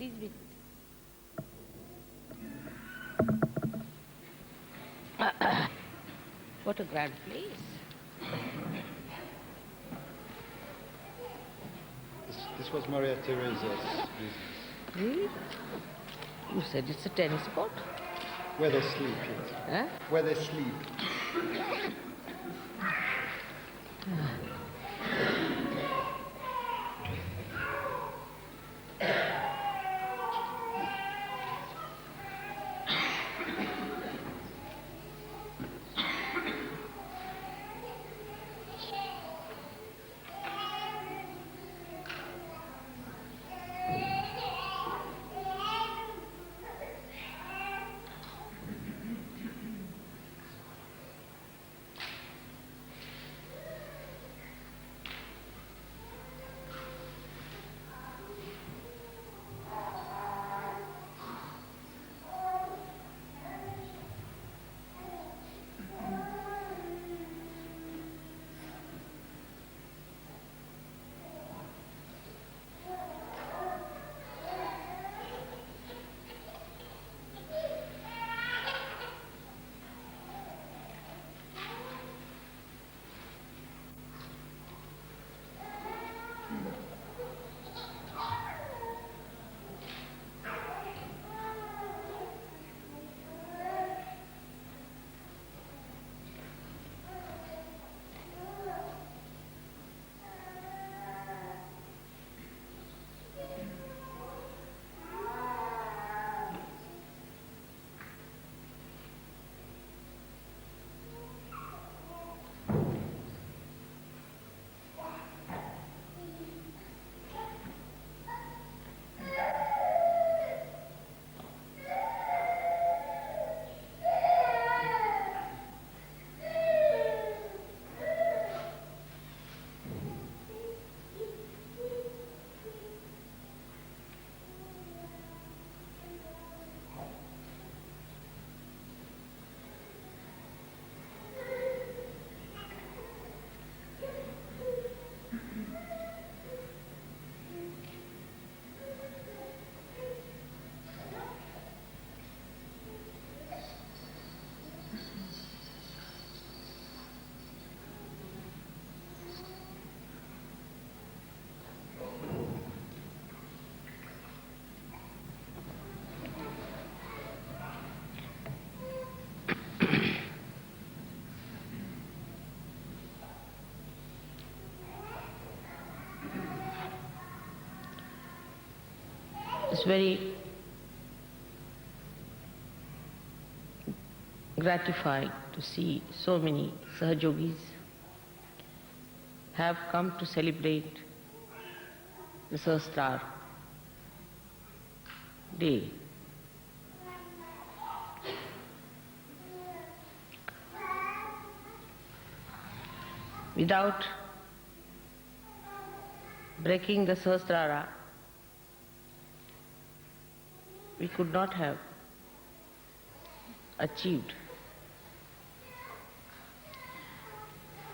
Please be. What a grand place. This was Maria Theresa's business. Really? You said it's a tennis court? Where they sleep, yes. Huh? Where they sleep. It's very gratifying to see so many Sahajogis have come to celebrate the Sahasrar day. Without breaking the Sahasrara, we could not have achieved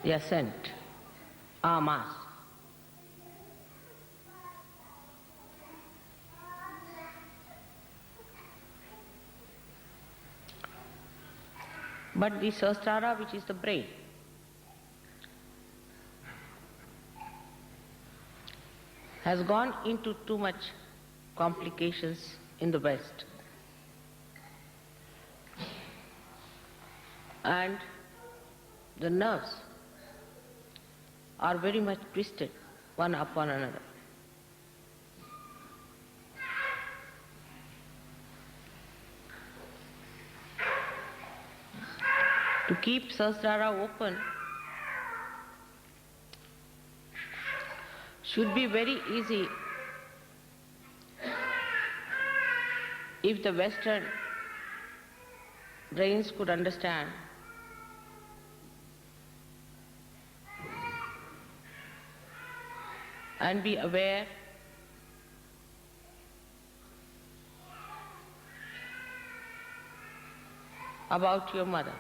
the ascent en masse. But the Sahasrara, which is the brain, has gone into too much complications in the West. And the nerves are very much twisted one upon another. To keep Sahasrara open should be very easy if the Western brains could understand and be aware about your mother.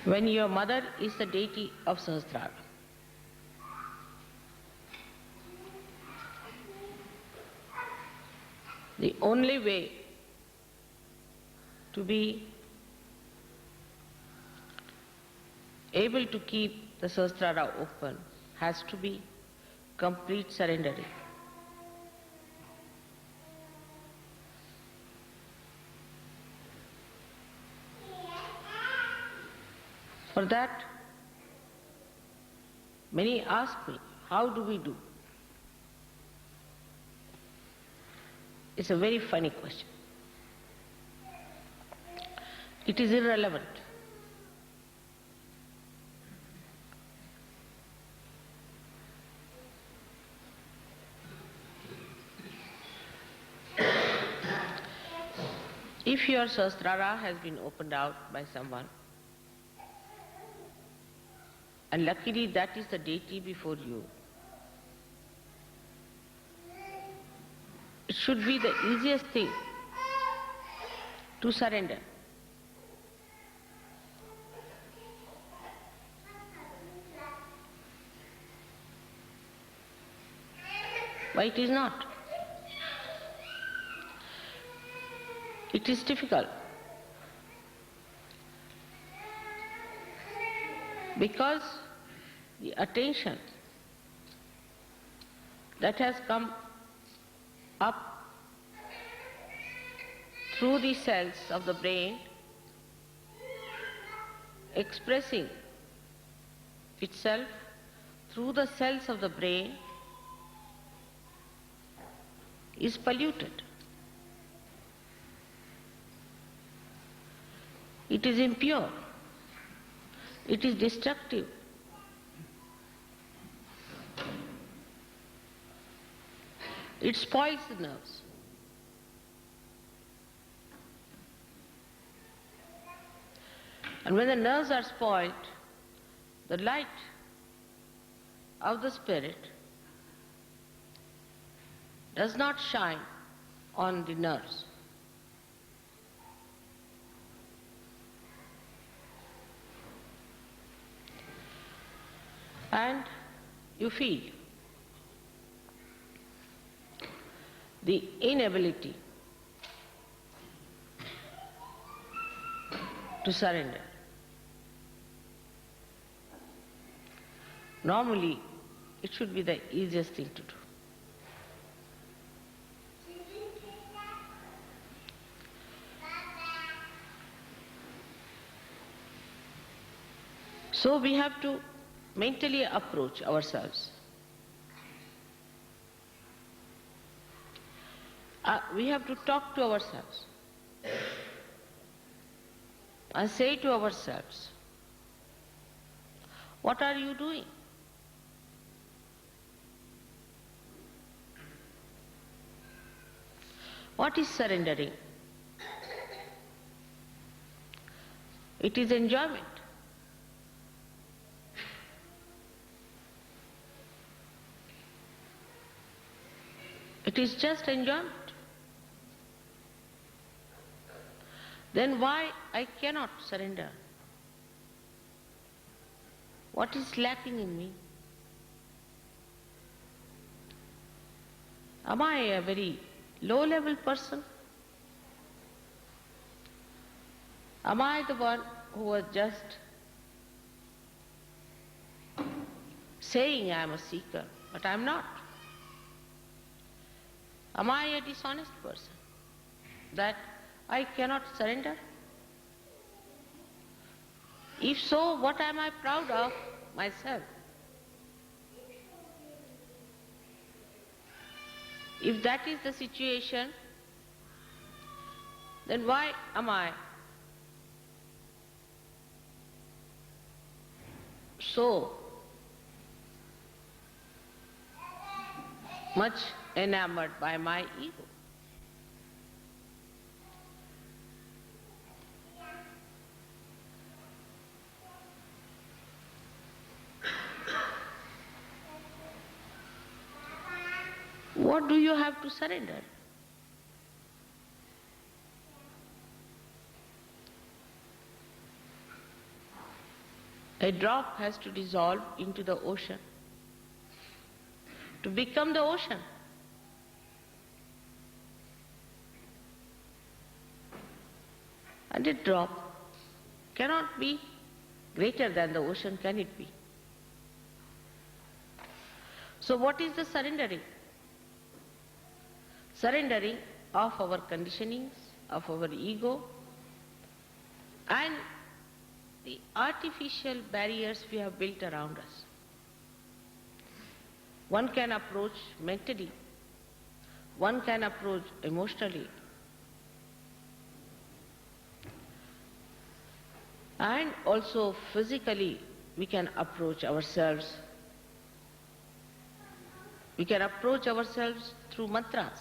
When your mother is the deity of Sahasrara, the only way to be able to keep the Sahasrara open has to be complete surrendering. For that, many ask me, how do we do? It's a very funny question. It is irrelevant. If your Sahasrara has been opened out by someone, and luckily that is the deity before you, it should be the easiest thing to surrender. Why it is not? It is difficult because the attention that has come up through the cells of the brain, expressing itself through the cells of the brain, is polluted. It is impure. It is destructive. It spoils the nerves. And when the nerves are spoiled, the light of the spirit does not shine on the nerves. And you feel the inability to surrender. Normally, it should be the easiest thing to do. So we have to mentally approach ourselves. We have to talk to ourselves and say to ourselves, what are you doing? What is surrendering? It is enjoyment. It is just enjoyment. Then why I cannot surrender? What is lacking in me? Am I a very low-level person? Am I the one who was just saying I am a seeker, but I am not? Am I a dishonest person that I cannot surrender? If so, what am I proud of myself? If that is the situation, then why am I so much enamored by my ego? What do you have to surrender? A drop has to dissolve into the ocean to become the ocean. And a drop cannot be greater than the ocean, can it be? So what is the surrendering? Surrendering of our conditionings, of our ego, and the artificial barriers we have built around us. One can approach mentally, one can approach emotionally, and also physically we can approach ourselves. We can approach ourselves through mantras.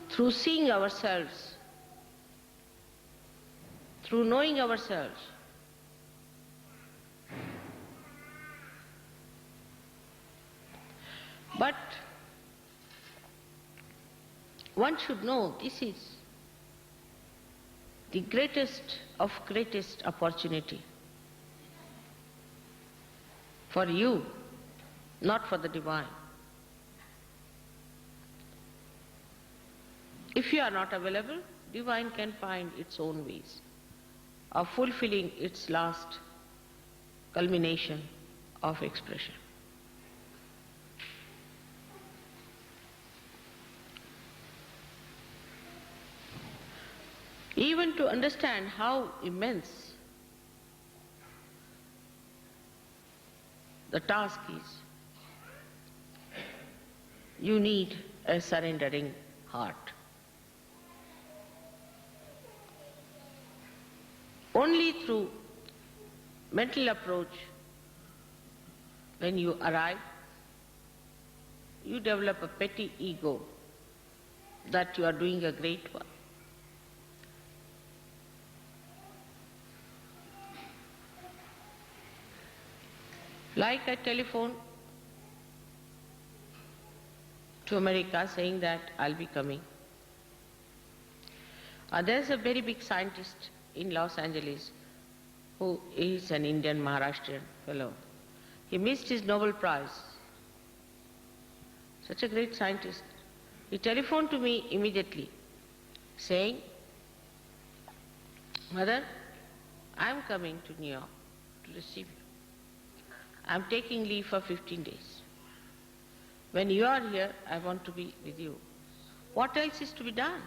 Through seeing ourselves, through knowing ourselves. But one should know this is the greatest of greatest opportunity for you, not for the divine. If you are not available, divine can find its own ways of fulfilling its last culmination of expression. Even to understand how immense the task is, you need a surrendering heart. Only through mental approach, when you arrive, you develop a petty ego that you are doing a great work. Like I telephoned to America saying that I'll be coming. There's a very big scientist in Los Angeles who is an Indian Maharashtrian fellow. He missed his Nobel Prize. Such a great scientist. He telephoned to me immediately saying, Mother, I'm coming to New York to receive you. I'm taking leave for 15 days. When you are here, I want to be with you. What else is to be done?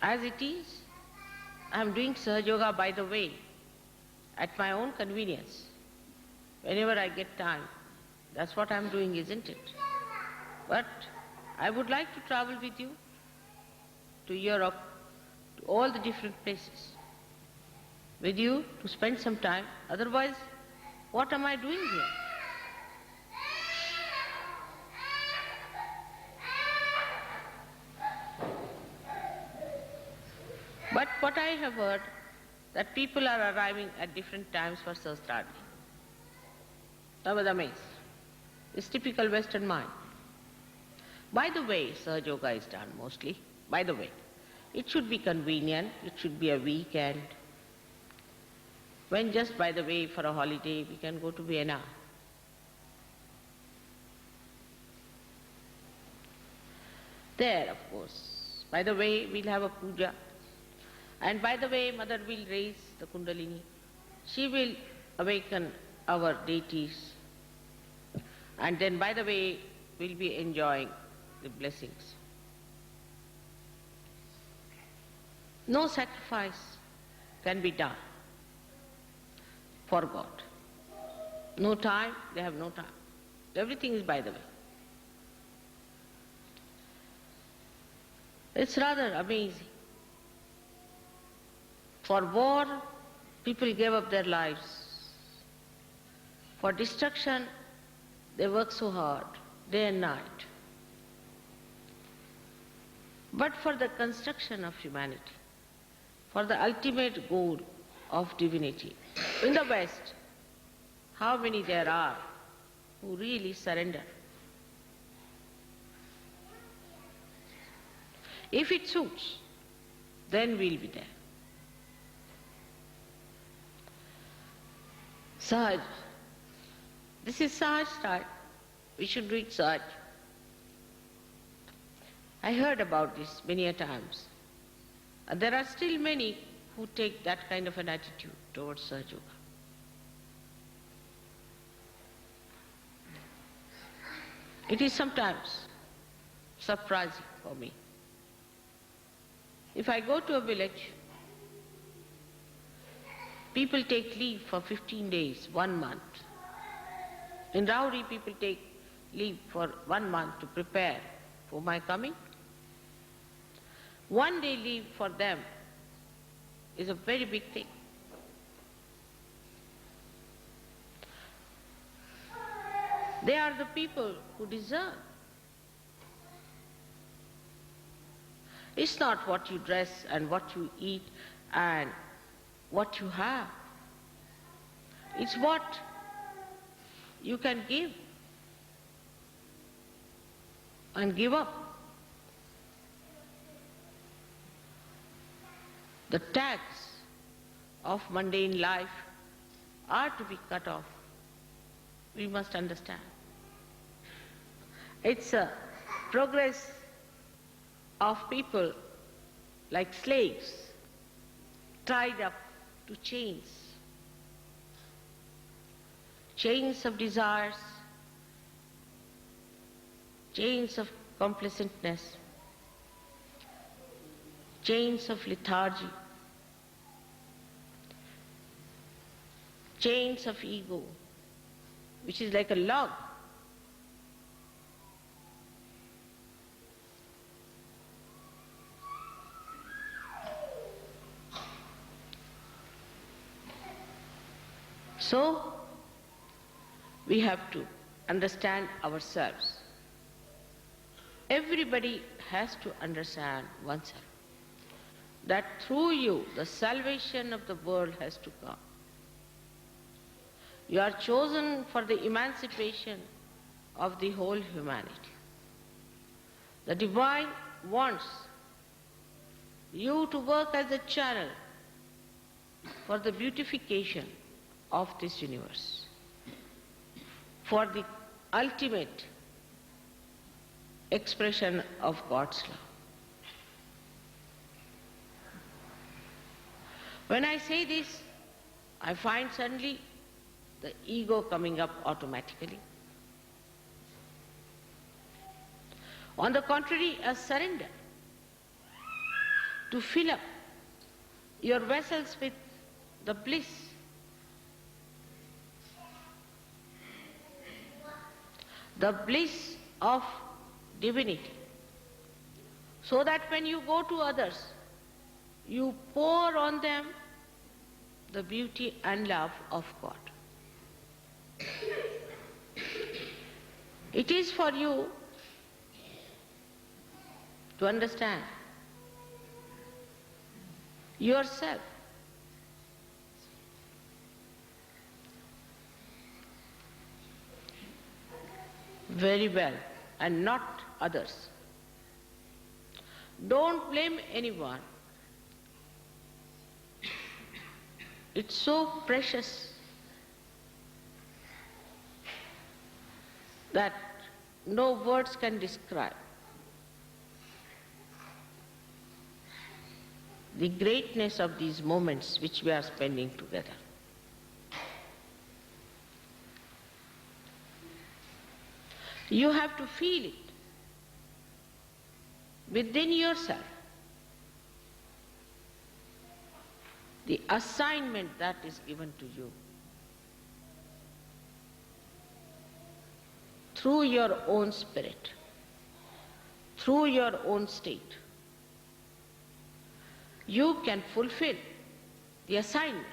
As it is, I'm doing Sahaja Yoga, by the way, at my own convenience. Whenever I get time, that's what I'm doing, isn't it? But I would like to travel with you to Europe, to all the different places, with you to spend some time. Otherwise, what am I doing here? But what I have heard, that people are arriving at different times for Sahasrarni. I was amazed. It's typical Western mind. By the way, Sahaja Yoga is done mostly. By the way, it should be convenient, it should be a weekend. When just by the way for a holiday we can go to Vienna. There, of course. By the way, we'll have a puja. And by the way, Mother will raise the Kundalini. She will awaken our deities. And then by the way, we'll be enjoying the blessings. No sacrifice can be done for God. No time, they have no time. Everything is by the way. It's rather amazing. For war, people gave up their lives. For destruction, they work so hard, day and night. But for the construction of humanity, for the ultimate goal of divinity, in the West, how many there are who really surrender? If it suits, then we'll be there. Sahaj. This is Sahaj style. We should do it Sahaj. I heard about this many a times. And there are still many who take that kind of an attitude towards Sahaja Yoga. It is sometimes surprising for me. If I go to a village, people take leave for 15 days, 1 month. In Rauri, people take leave for 1 month to prepare for my coming. 1 day leave for them is a very big thing. They are the people who deserve. It's not what you dress and what you eat and what you have. It's what you can give and give up. The tags of mundane life are to be cut off. We must understand. It's a progress of people like slaves tied up to chains. Chains of desires, chains of complacentness, chains of lethargy, chains of ego, which is like a log. So, we have to understand ourselves. Everybody has to understand oneself, that through you the salvation of the world has to come. You are chosen for the emancipation of the whole humanity. The Divine wants you to work as a channel for the beautification of this universe, for the ultimate expression of God's love. When I say this, I find suddenly the ego coming up automatically. On the contrary, a surrender to fill up your vessels with the bliss, the bliss of divinity, so that when you go to others, you pour on them the beauty and love of God. It is for you to understand yourself. Very well, and not others. Don't blame anyone. It's so precious that no words can describe the greatness of these moments which we are spending together. You have to feel it within yourself, the assignment that is given to you through your own spirit, through your own state. You can fulfill the assignment.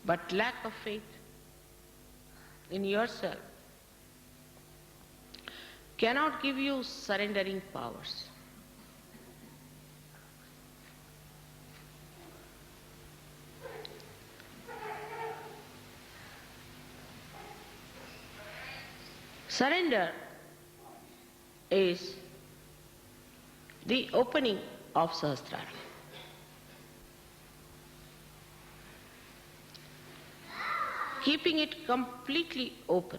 But lack of faith in yourself cannot give you surrendering powers. Surrender is the opening of Sahasrara. Keeping it completely open.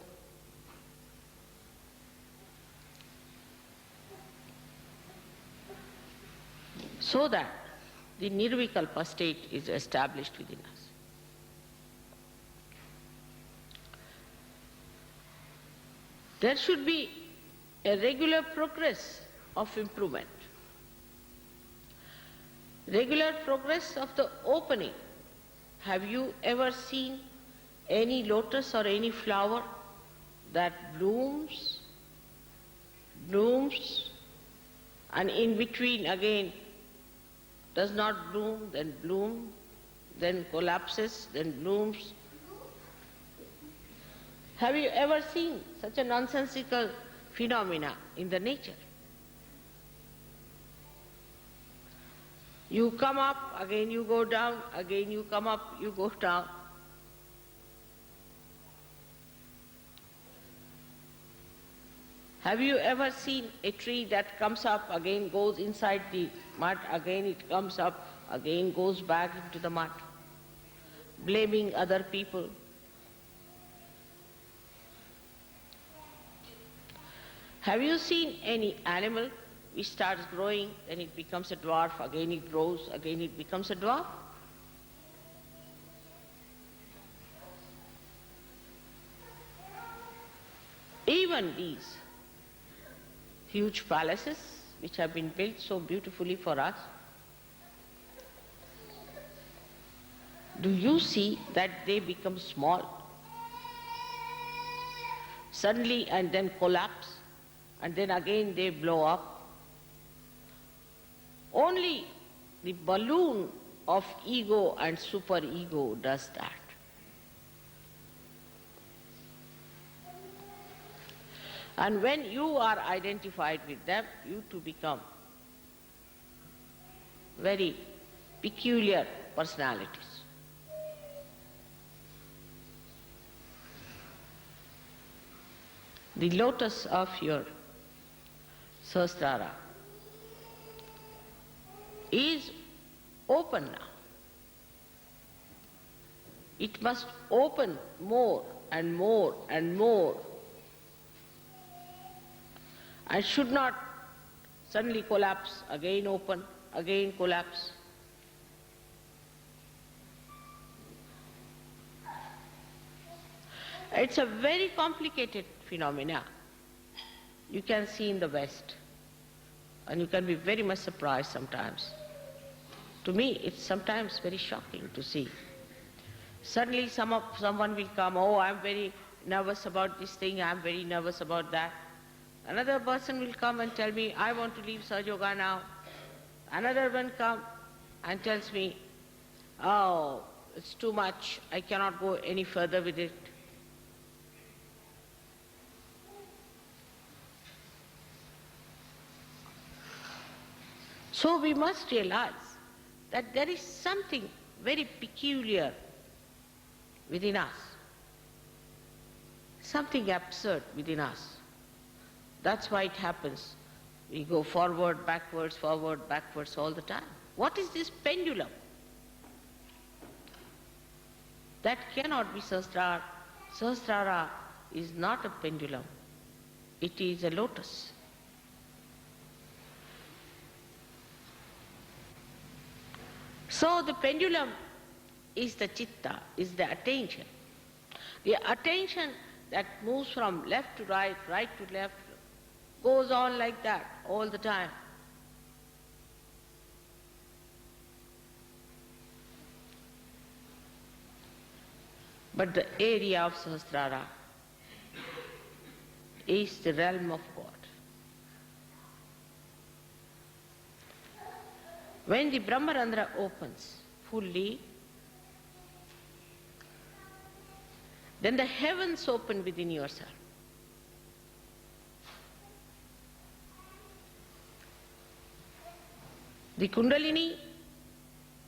So that the Nirvikalpa state is established within us. There should be a regular progress of improvement. Regular progress of the opening. Have you ever seen any lotus or any flower that blooms, and in between again does not bloom, then collapses, then blooms? Have you ever seen such a nonsensical phenomena in the nature? You come up, again you go down, again you come up, you go down. Have you ever seen a tree that comes up, again goes inside the mud, again it comes up, again goes back into the mud, blaming other people? Have you seen any animal which starts growing, then it becomes a dwarf, again it grows, again it becomes a dwarf? Even these huge palaces which have been built so beautifully for us, do you see that they become small suddenly and then collapse, and then again they blow up? Only the balloon of ego and superego does that. And when you are identified with them, you too become very peculiar personalities. The lotus of your Sahasrara is open now. It must open more and more and more, and should not suddenly collapse, again open, again collapse. It's a very complicated phenomena. You can see in the West, and you can be very much surprised sometimes. To me, it's sometimes very shocking to see. Suddenly someone will come, oh, I'm very nervous about this thing, I'm very nervous about that. Another person will come and tell me, I want to leave Sahaja Yoga now. Another one come and tells me, oh, it's too much, I cannot go any further with it. So we must realize that there is something very peculiar within us, something absurd within us. That's why it happens. We go forward, backwards all the time. What is this pendulum? That cannot be Sahasrara. Sahasrara is not a pendulum. It is a lotus. So the pendulum is the chitta, is the attention. The attention that moves from left to right, right to left, goes on like that all the time. But the area of Sahasrara is the realm of God. When the Brahmarandra opens fully, then the heavens open within yourself. The Kundalini,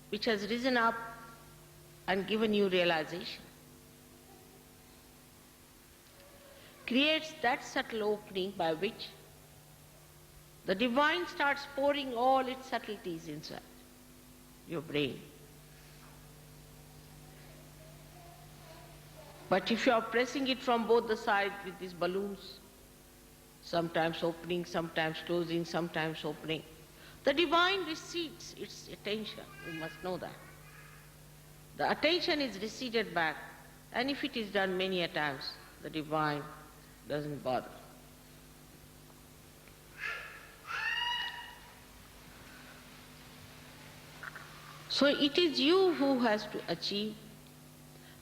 which has risen up and given you realization, creates that subtle opening by which the divine starts pouring all its subtleties inside your brain. But if you are pressing it from both the sides with these balloons, sometimes opening, sometimes closing, sometimes opening, the divine recedes its attention. You must know that. The attention is receded back, and if it is done many a times, the divine doesn't bother. So it is you who has to achieve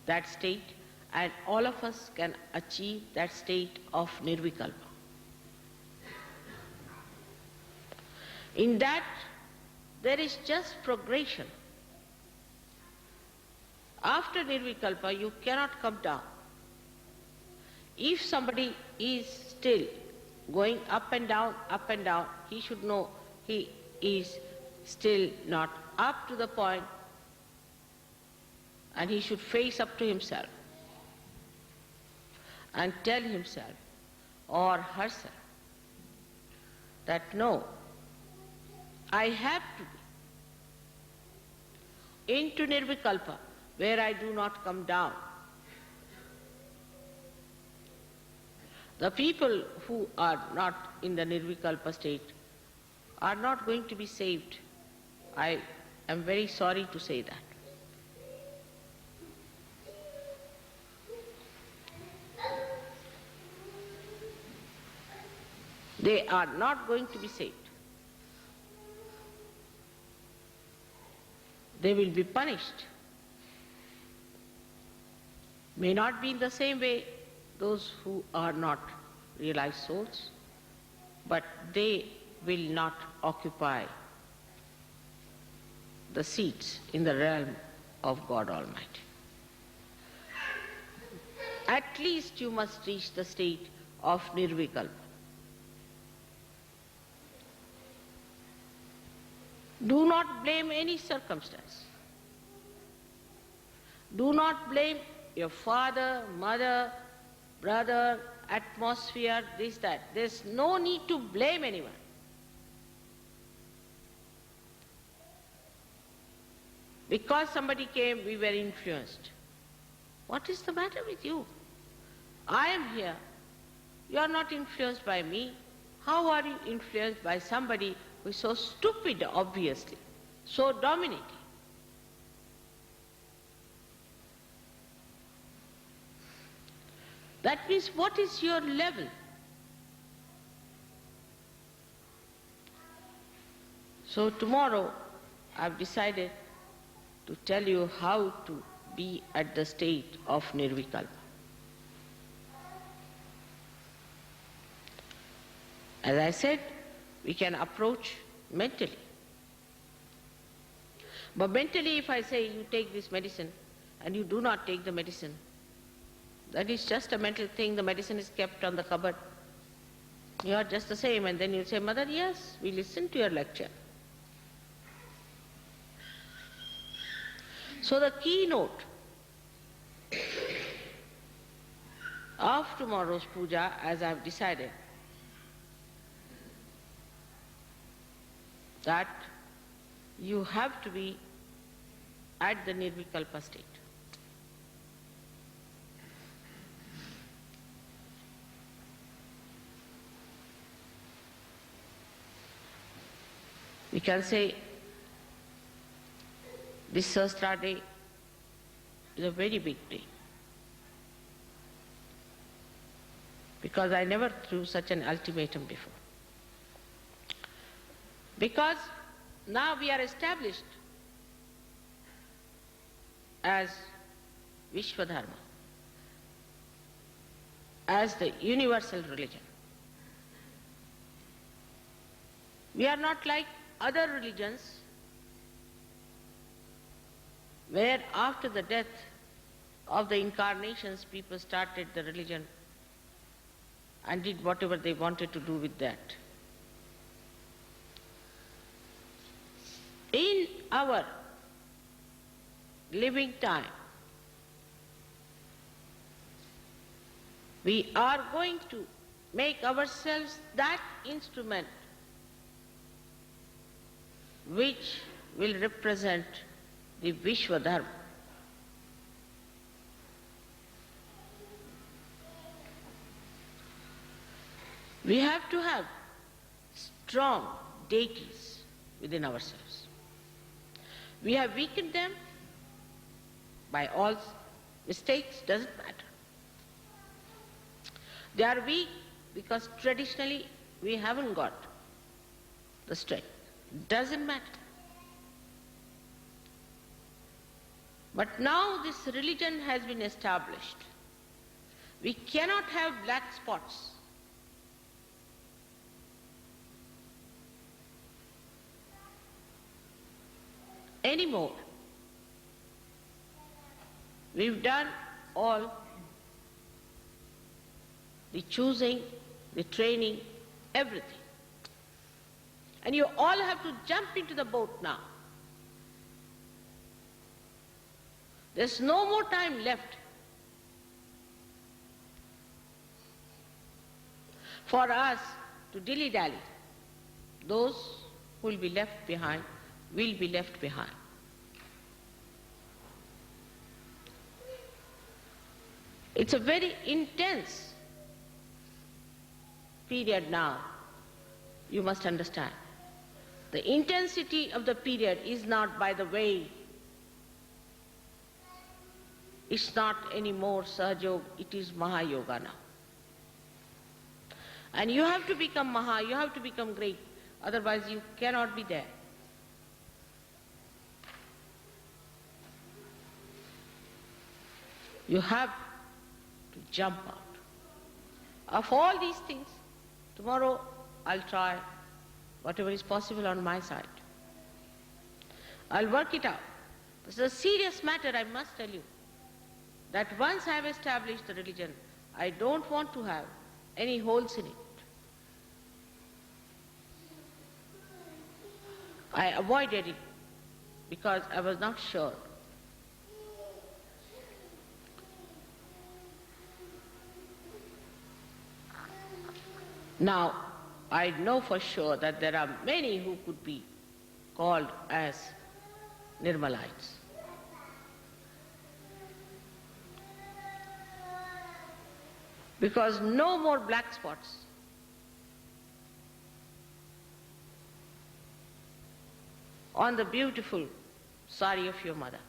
that state, and all of us can achieve that state of nirvikalpa. In that, there is just progression. After nirvikalpa, you cannot come down. If somebody is still going up and down, he should know he is still not up to the point, and he should face up to himself and tell himself or herself that no, I have to be into nirvikalpa where I do not come down. The people who are not in the nirvikalpa state are not going to be saved. I am very sorry to say that. They are not going to be saved. They will be punished. May not be in the same way those who are not realized souls, but they will not occupy the seats in the realm of God Almighty. At least you must reach the state of nirvikalpa. Do not blame any circumstance. Do not blame your father, mother, brother, atmosphere, this, that. There's no need to blame anyone. Because somebody came, we were influenced. What is the matter with you? I am here. You are not influenced by me. How are you influenced by somebody who is so stupid, obviously, so dominating? That means, what is your level? So tomorrow I've decided to tell you how to be at the state of nirvikalpa. As I said, we can approach mentally. But mentally, if I say you take this medicine and you do not take the medicine, that is just a mental thing. The medicine is kept on the cupboard. You are just the same. And then you say, Mother, yes, we listened to your lecture. So the keynote of tomorrow's puja, as I have decided, that you have to be at the nirvikalpa state. We can say this Sahasrara day is a very big day, because I never threw such an ultimatum before. Because now we are established as Vishwadharma, as the universal religion. We are not like other religions where after the death of the incarnations people started the religion and did whatever they wanted to do with that. In our living time, We are going to make ourselves that instrument which will represent the Vishwadharma. We have to have strong deities within ourselves. We have weakened them by all mistakes, doesn't matter. They are weak because traditionally we haven't got the strength. Doesn't matter. But now this religion has been established. We cannot have black spots. Anymore. We've done all the choosing, the training, everything. And you all have to jump into the boat now. There's no more time left for us to dilly-dally. Those who will be left behind will be left behind. It's a very intense period now, you must understand. The intensity of the period is not by the way. It's not anymore Sahaja, it is Mahayoga now. And you have to become Maha, you have to become great, otherwise you cannot be there. You have to jump out. Of all these things, tomorrow I'll try whatever is possible on my side. I'll work it out. This is a serious matter, I must tell you, that once I have established the religion, I don't want to have any holes in it. I avoided it because I was not sure. Now, I know for sure that there are many who could be called as Nirmalites. Because no more black spots. On the beautiful sari of your mother.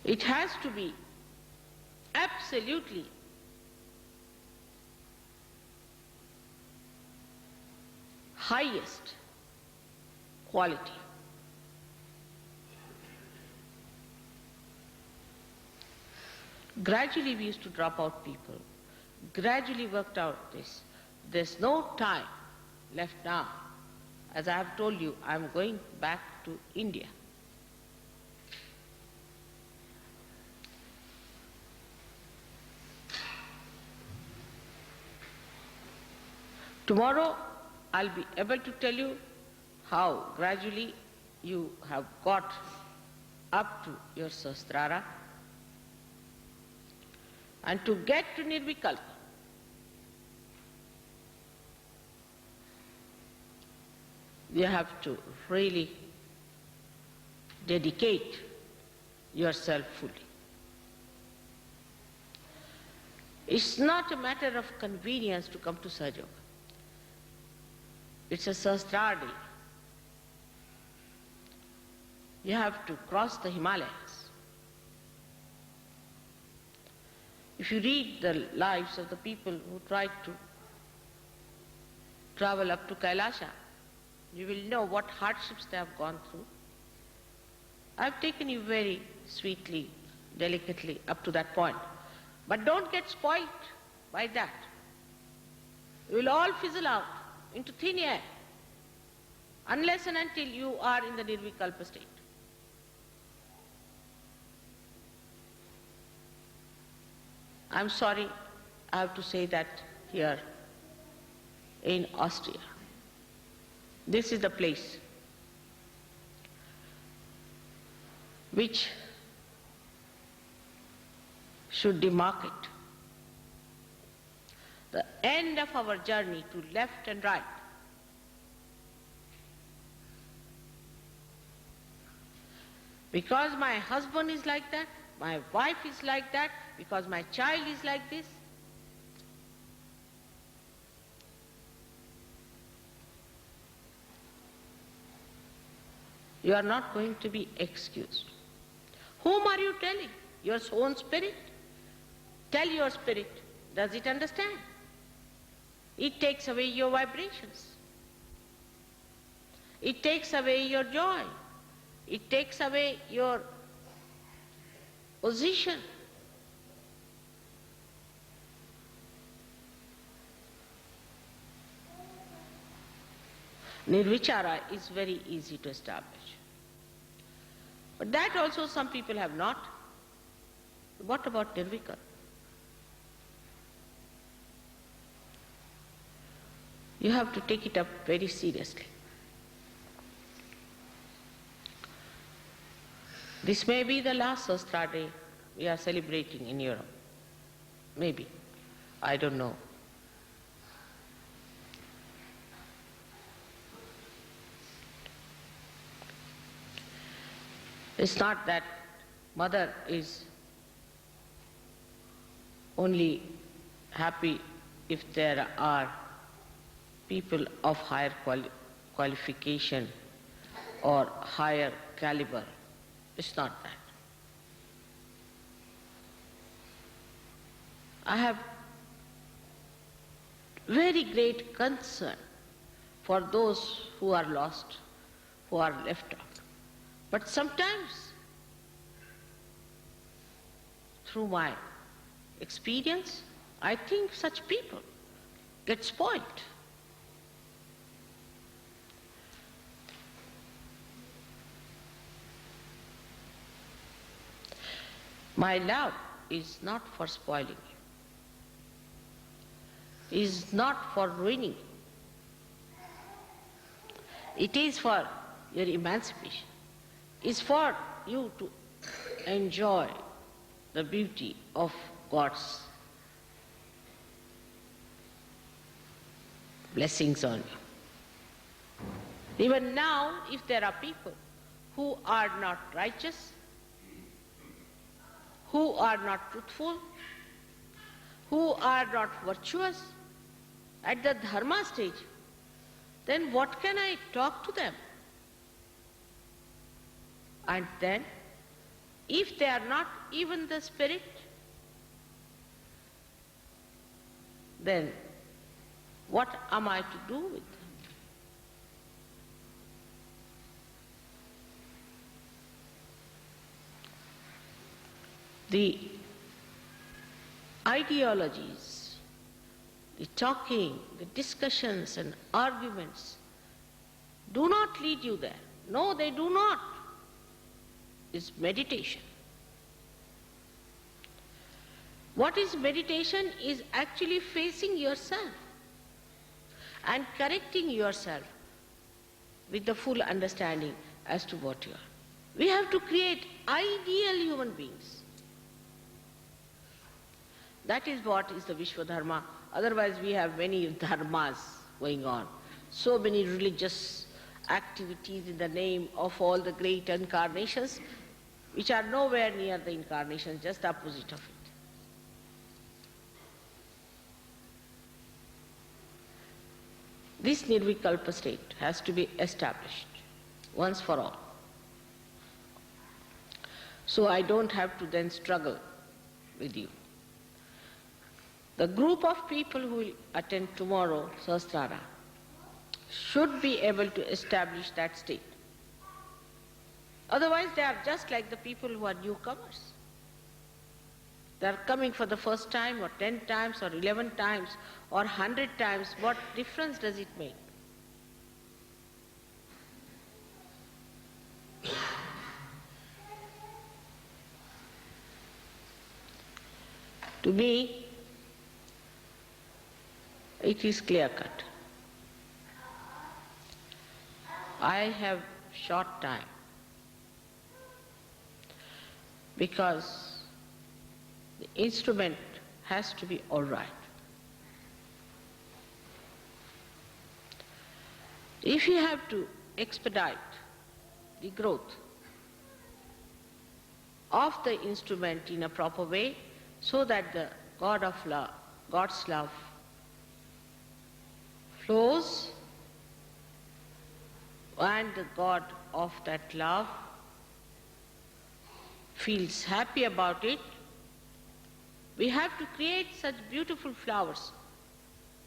It has to be absolutely highest quality. Gradually we used to drop out people. Gradually worked out this. There's no time left now. As I have told you, I'm going back to India. Tomorrow I'll be able to tell you how gradually you have got up to your Sahasrara. And to get to Nirvikalpa, you have to really dedicate yourself fully. It's not a matter of convenience to come to Sahaja Yoga. It's a Sahasrara day. You have to cross the Himalayas. If you read the lives of the people who tried to travel up to Kailasha, you will know what hardships they have gone through. I've taken you very sweetly, delicately up to that point. But don't get spoiled by that. You will all fizzle out into thin air unless and until you are in the Nirvikalpa state. I'm sorry, I have to say that here in Austria. This is the place which should demarcate the end of our journey to left and right. Because my husband is like that, my wife is like that, because my child is like this. You are not going to be excused. Whom are you telling? Your own spirit? Tell your spirit. Does it understand? It takes away your vibrations. It takes away your joy. It takes away your position. Nirvichara is very easy to establish. But that also some people have not. What about Nirvikar? You have to take it up very seriously. This may be the last Sahasrara Day we are celebrating in Europe. Maybe. I don't know. It's not that mother is only happy if there are people of higher qualification or higher caliber. It's not that. I have very great concern for those who are lost, who are left out. But sometimes, through my experience, I think such people get spoiled. My love is not for spoiling you, is not for ruining you. It is for your emancipation. It's for you to enjoy the beauty of God's blessings on you. Even now, if there are people who are not righteous, who are not truthful, who are not virtuous at the dharma stage, then what can I talk to them? And then, if they are not even the spirit, then what am I to do with them? The ideologies, the talking, the discussions and arguments do not lead you there. No, they do not. It's meditation. What is meditation is actually facing yourself and correcting yourself with the full understanding as to what you are. We have to create ideal human beings. That is what is the Vishwadharma. Otherwise we have many dharmas going on. So many religious activities in the name of all the great incarnations, which are nowhere near the incarnation, just the opposite of it. This Nirvikalpa state has to be established once for all. So I don't have to then struggle with you. The group of people who will attend tomorrow Sahasrara should be able to establish that state. Otherwise they are just like the people who are newcomers. They are coming for the first time or 10 times or 11 times or 100 times. What difference does it make? To me, it is clear-cut. I have short time. because the instrument has to be all right. If you have to expedite the growth of the instrument in a proper way so that the God of love, God's love flows and the God of that love feels happy about it, we have to create such beautiful flowers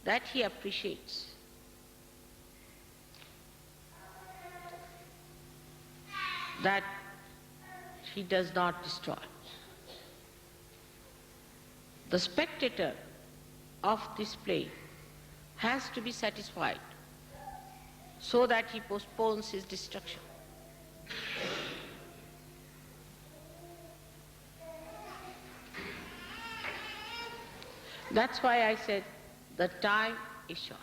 that he appreciates. That he does not destroy. The spectator of this play has to be satisfied so that he postpones his destruction. That's why I said the time is short.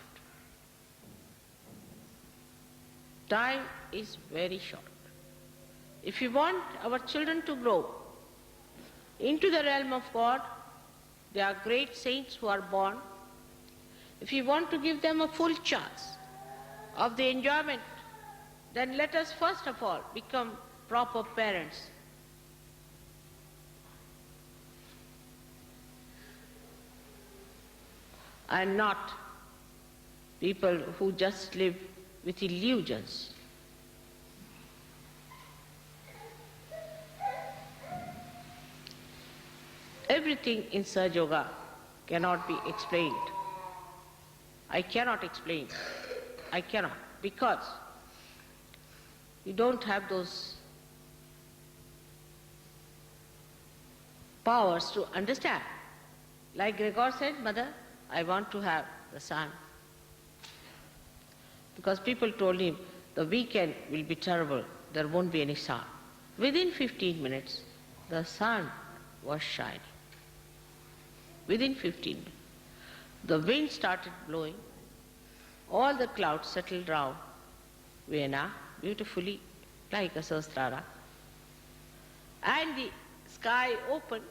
Time is very short. If we want our children to grow into the realm of God, there are great saints who are born. If we want to give them a full chance of the enjoyment, then let us first of all become proper parents. And not people who just live with illusions. Everything in Sahaja Yoga cannot be explained. I cannot explain. I cannot, because you don't have those powers to understand. Like Gregor said, Mother, I want to have the sun. Because people told him, the weekend will be terrible, there won't be any sun. Within 15 minutes, the sun was shining. Within 15 minutes. The wind started blowing, all the clouds settled round Vienna beautifully like a Sahasrara, and the sky opened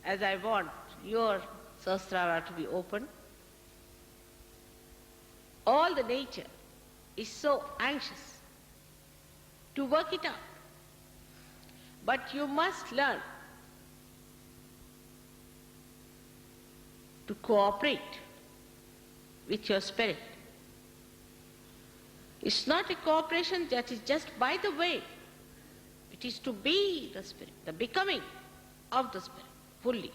as I want your Sahasrara to be open. All the nature is so anxious to work it out. But you must learn to cooperate with your spirit. It's not a cooperation that is just by the way. It is to be the spirit, the becoming of the spirit fully.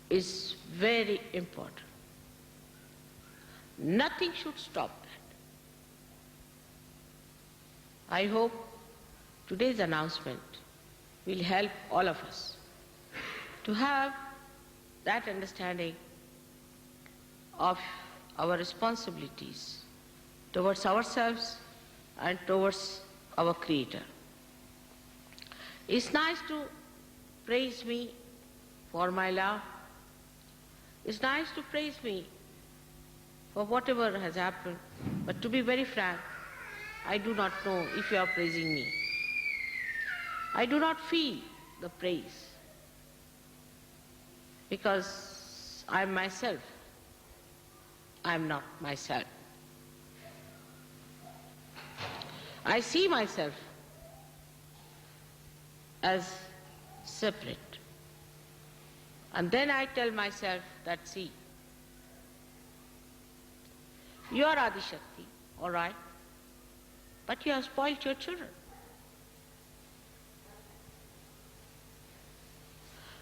Is very important. Nothing should stop that. I hope today's announcement will help all of us to have that understanding of our responsibilities towards ourselves and towards our Creator. It's nice to praise me for my love. It's nice to praise me for whatever has happened, but to be very frank, I do not know if you are praising me. I do not feel the praise because I am myself. I am not myself. I see myself as separate. And then I tell myself that, see, you are Adi Shakti, all right, but you have spoiled your children.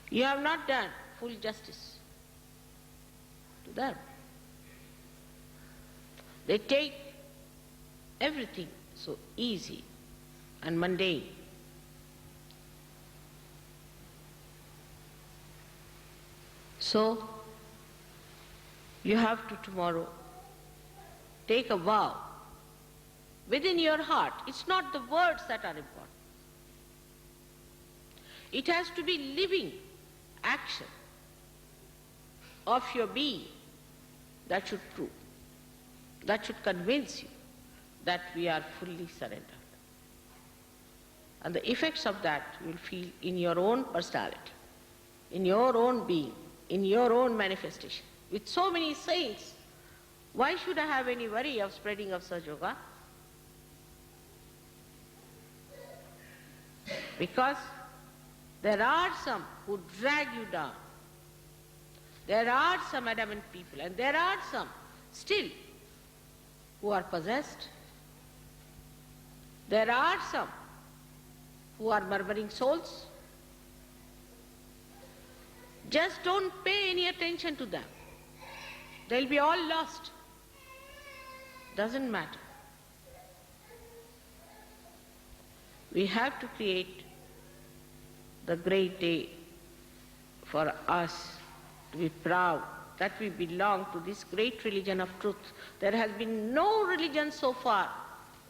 You have not done full justice to them. They take everything so easy and mundane. So, you have to tomorrow take a vow within your heart. It's not the words that are important. It has to be living action of your being that should prove, that should convince you that we are fully surrendered. And the effects of that you will feel in your own personality, in your own being, in your own manifestation. With so many saints, why should I have any worry of spreading of Sahaja Yoga? Because there are some who drag you down. There are some adamant people, and there are some still who are possessed. There are some who are murmuring souls. Just don't pay any attention to them. They'll be all lost. Doesn't matter. We have to create the great day for us to be proud that we belong to this great religion of truth. There has been no religion so far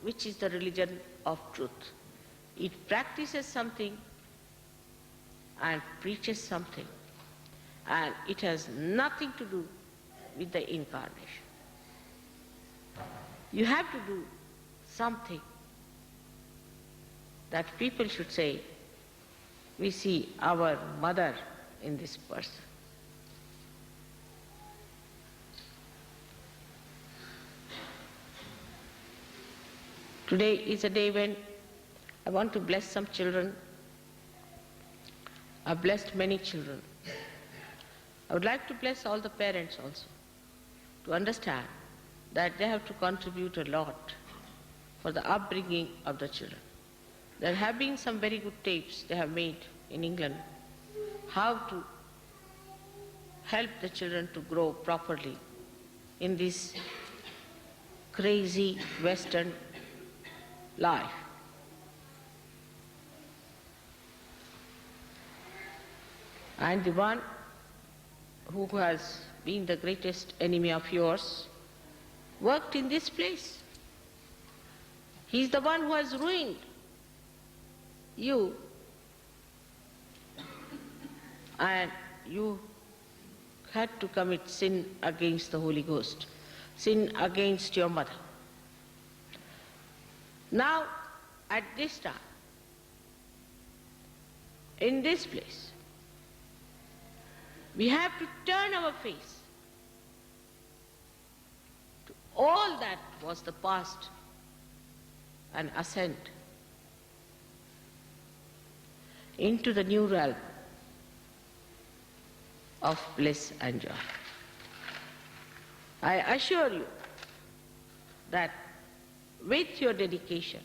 which is the religion of truth. It practices something and preaches something, and it has nothing to do with the incarnation. You have to do something that people should say, we see our mother in this person. Today is a day when I want to bless some children. I've blessed many children. I would like to bless all the parents also, to understand that they have to contribute a lot for the upbringing of the children. There have been some very good tapes they have made in England, how to help the children to grow properly in this crazy Western life. And the one who has been the greatest enemy of yours worked in this place. He is the one who has ruined you, and you had to commit sin against the Holy Ghost, sin against your mother. Now, at this time, in this place, we have to turn our face to all that was the past and ascend into the new realm of bliss and joy. I assure you that with your dedication,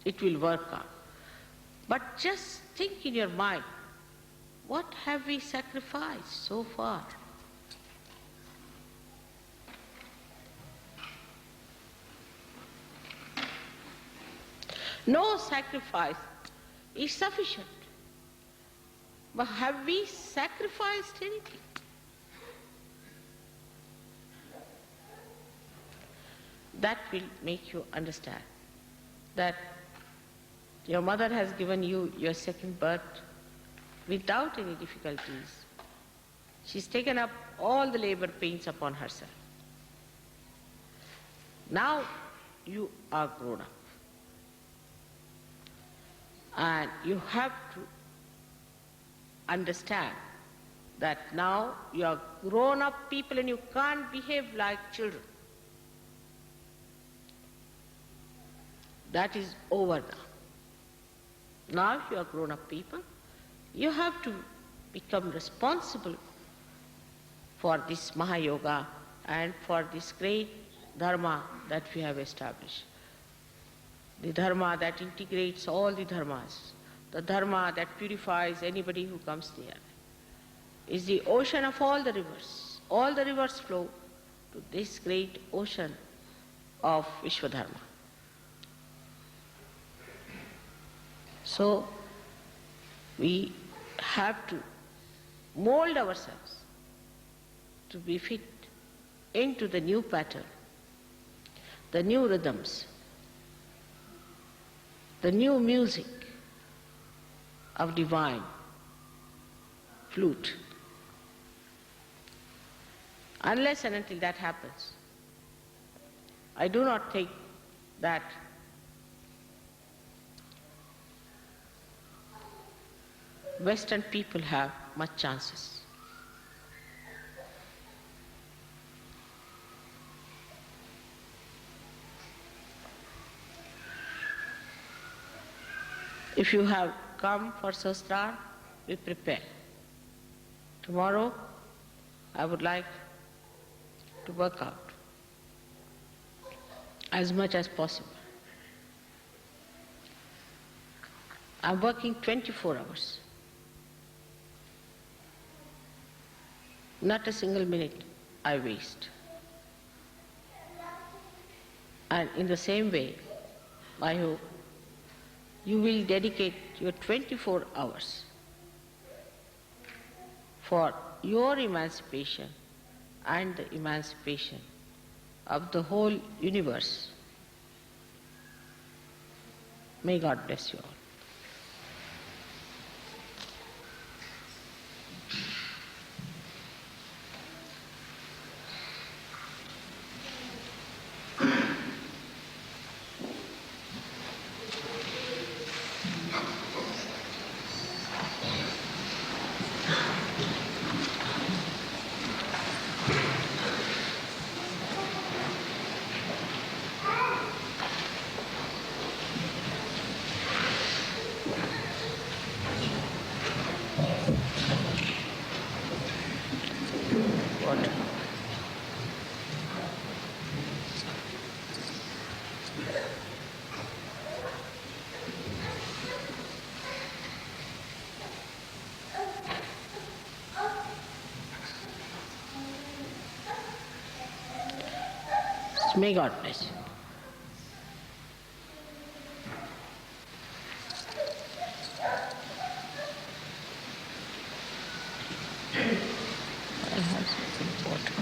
it will work out. But just think in your mind, what have we sacrificed so far? No sacrifice is sufficient. But have we sacrificed anything? That will make you understand that your mother has given you your second birth without any difficulties. She's taken up all the labor pains upon herself. Now you are grown up. And you have to understand that now you are grown up people and you can't behave like children. That is over now. Now you are grown up people. You have to become responsible for this Mahayoga and for this great dharma that we have established. The dharma that integrates all the dharmas, the dharma that purifies anybody who comes near, is the ocean of all the rivers. All the rivers flow to this great ocean of Vishwadharma. So, we have to mold ourselves to be fit into the new pattern, the new rhythms, the new music of divine flute. Unless and until that happens, I do not think that Western people have much chances. If you have come for Sahasrara, we prepare. Tomorrow, I would like to work out as much as possible. I'm working 24 hours. Not a single minute I waste. And in the same way, I hope you will dedicate your 24 hours for your emancipation and the emancipation of the whole universe. May God bless you all. May God bless you. I have something water.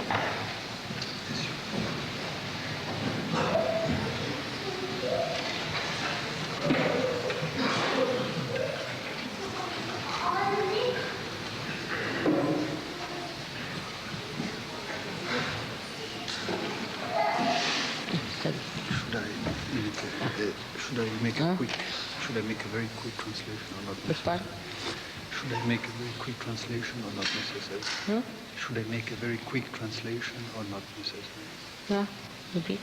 Should I make a very quick translation or not Which part? necessary? Should I make a very quick translation or not necessary? Should I make a very quick translation or not necessary? Yeah, maybe.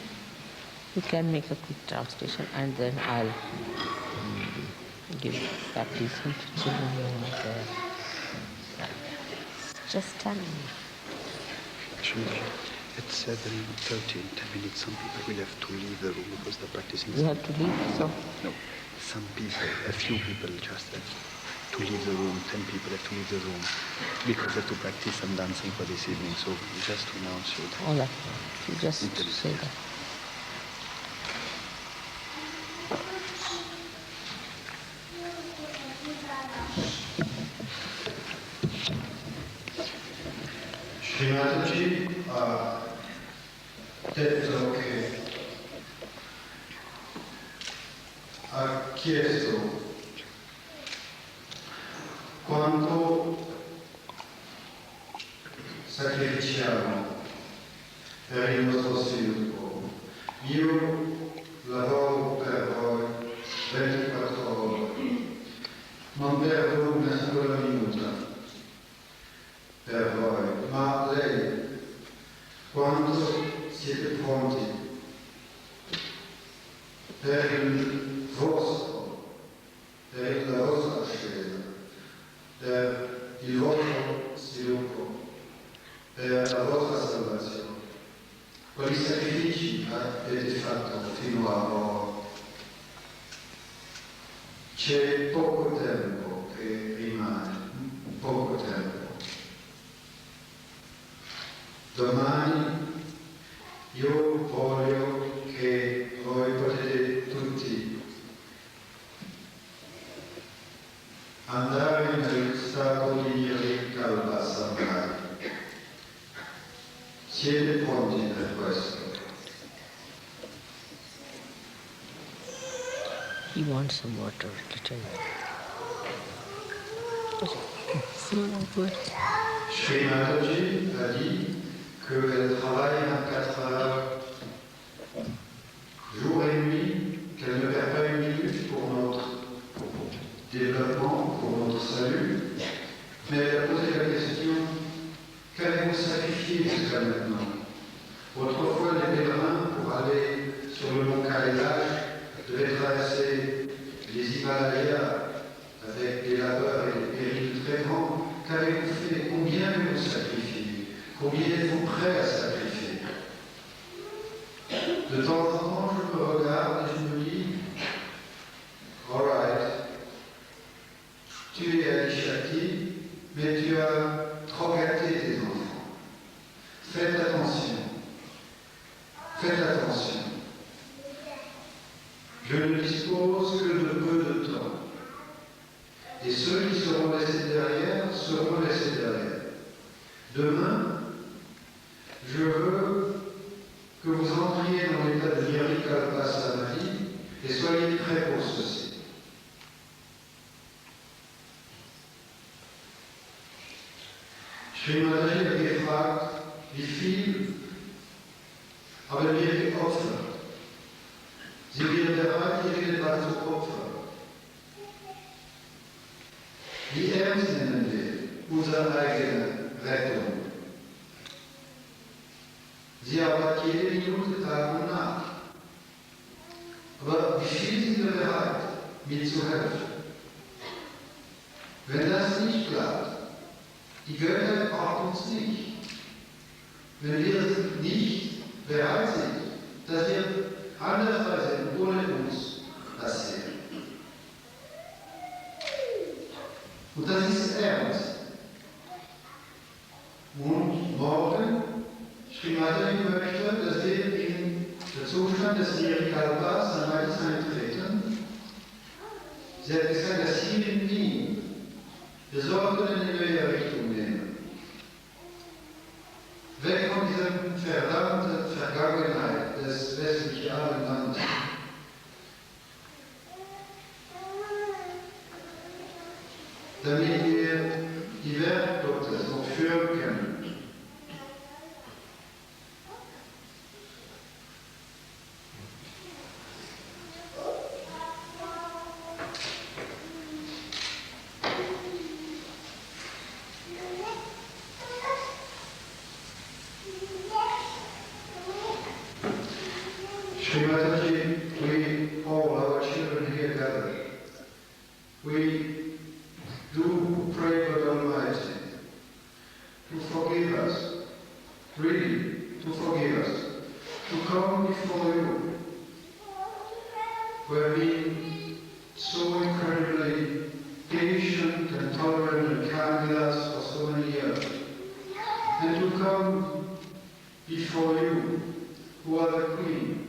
You can make a quick translation and then I'll give baptism to children over there. Just tell me. Actually, at 7:30, in 10 minutes, some people will have to leave the room because they're practicing. You have to leave, so? No, some people, a few people just have to leave the room. 10 people have to leave the room because they have to practice some dancing for this evening. So just to announce you that. All right. You just say that. Srimataji ha chiesto quanto sacrificiamo per il nostro sviluppo. Io lavoro per voi 24 ore, non perdo una sola minuta per voi, ma lei, quando siete pronti per la vostra ascesa, per il vostro sviluppo, per la vostra salvazione, quali sacrifici avete fatto fino a ora? C'è poco tempo che rimane, poco tempo. Domani io voglio che voi potete tutti andare nel stato di Kalpasamari. Siete pronti per questo? He wants some water, little. Sri Mataji a dit qu'elle travaille 24 heures jour et nuit, qu'elle ne perd pas une minute pour notre développement, pour notre salut, De temps en temps, je me regarde et je me dis, all right, tu es à Ishati, mais tu as trop gâté tes enfants. Faites attention. Faites attention. Je ne dispose que de peu de temps. Et ceux qui seront laissés derrière seront laissés derrière. Demain, je veux que vous entriez dans l'état de Nirvikalpa Samadhi et soyez prêts pour ceci. Srimataji hat gefragt, wie viel haben wir geopfert? Sind wir bereit, irgendwas zu opfern? Wie ernst nehmen wir unsere eigene Rettung? Sie arbeitet jede Minute, Tag und Nacht. Aber wie viel sind wir bereit, mitzuhelfen? Wenn das nicht klappt, die Götter brauchen uns nicht. Wenn wir nicht bereit sind, dass wir andersweise ohne uns passieren. Und das ist ernst. Und morgen, Srimati möchte, dass wir in den Zustand des Nirvikalpa Samadhis eintreten. Sie hat gesagt, dass hier in Wien wir sollten eine neue Richtung nehmen. Weg von dieser verdammten Vergangenheit des westlichen Abendlandes. Damit wir die Werke Gottes noch führen können. Srimataji, we all, our children here gathered, we do pray God Almighty to forgive us, really to forgive us, to come before you. We have been so incredibly patient and tolerant and kind with us for so many years, and to come before you, who are the Queen,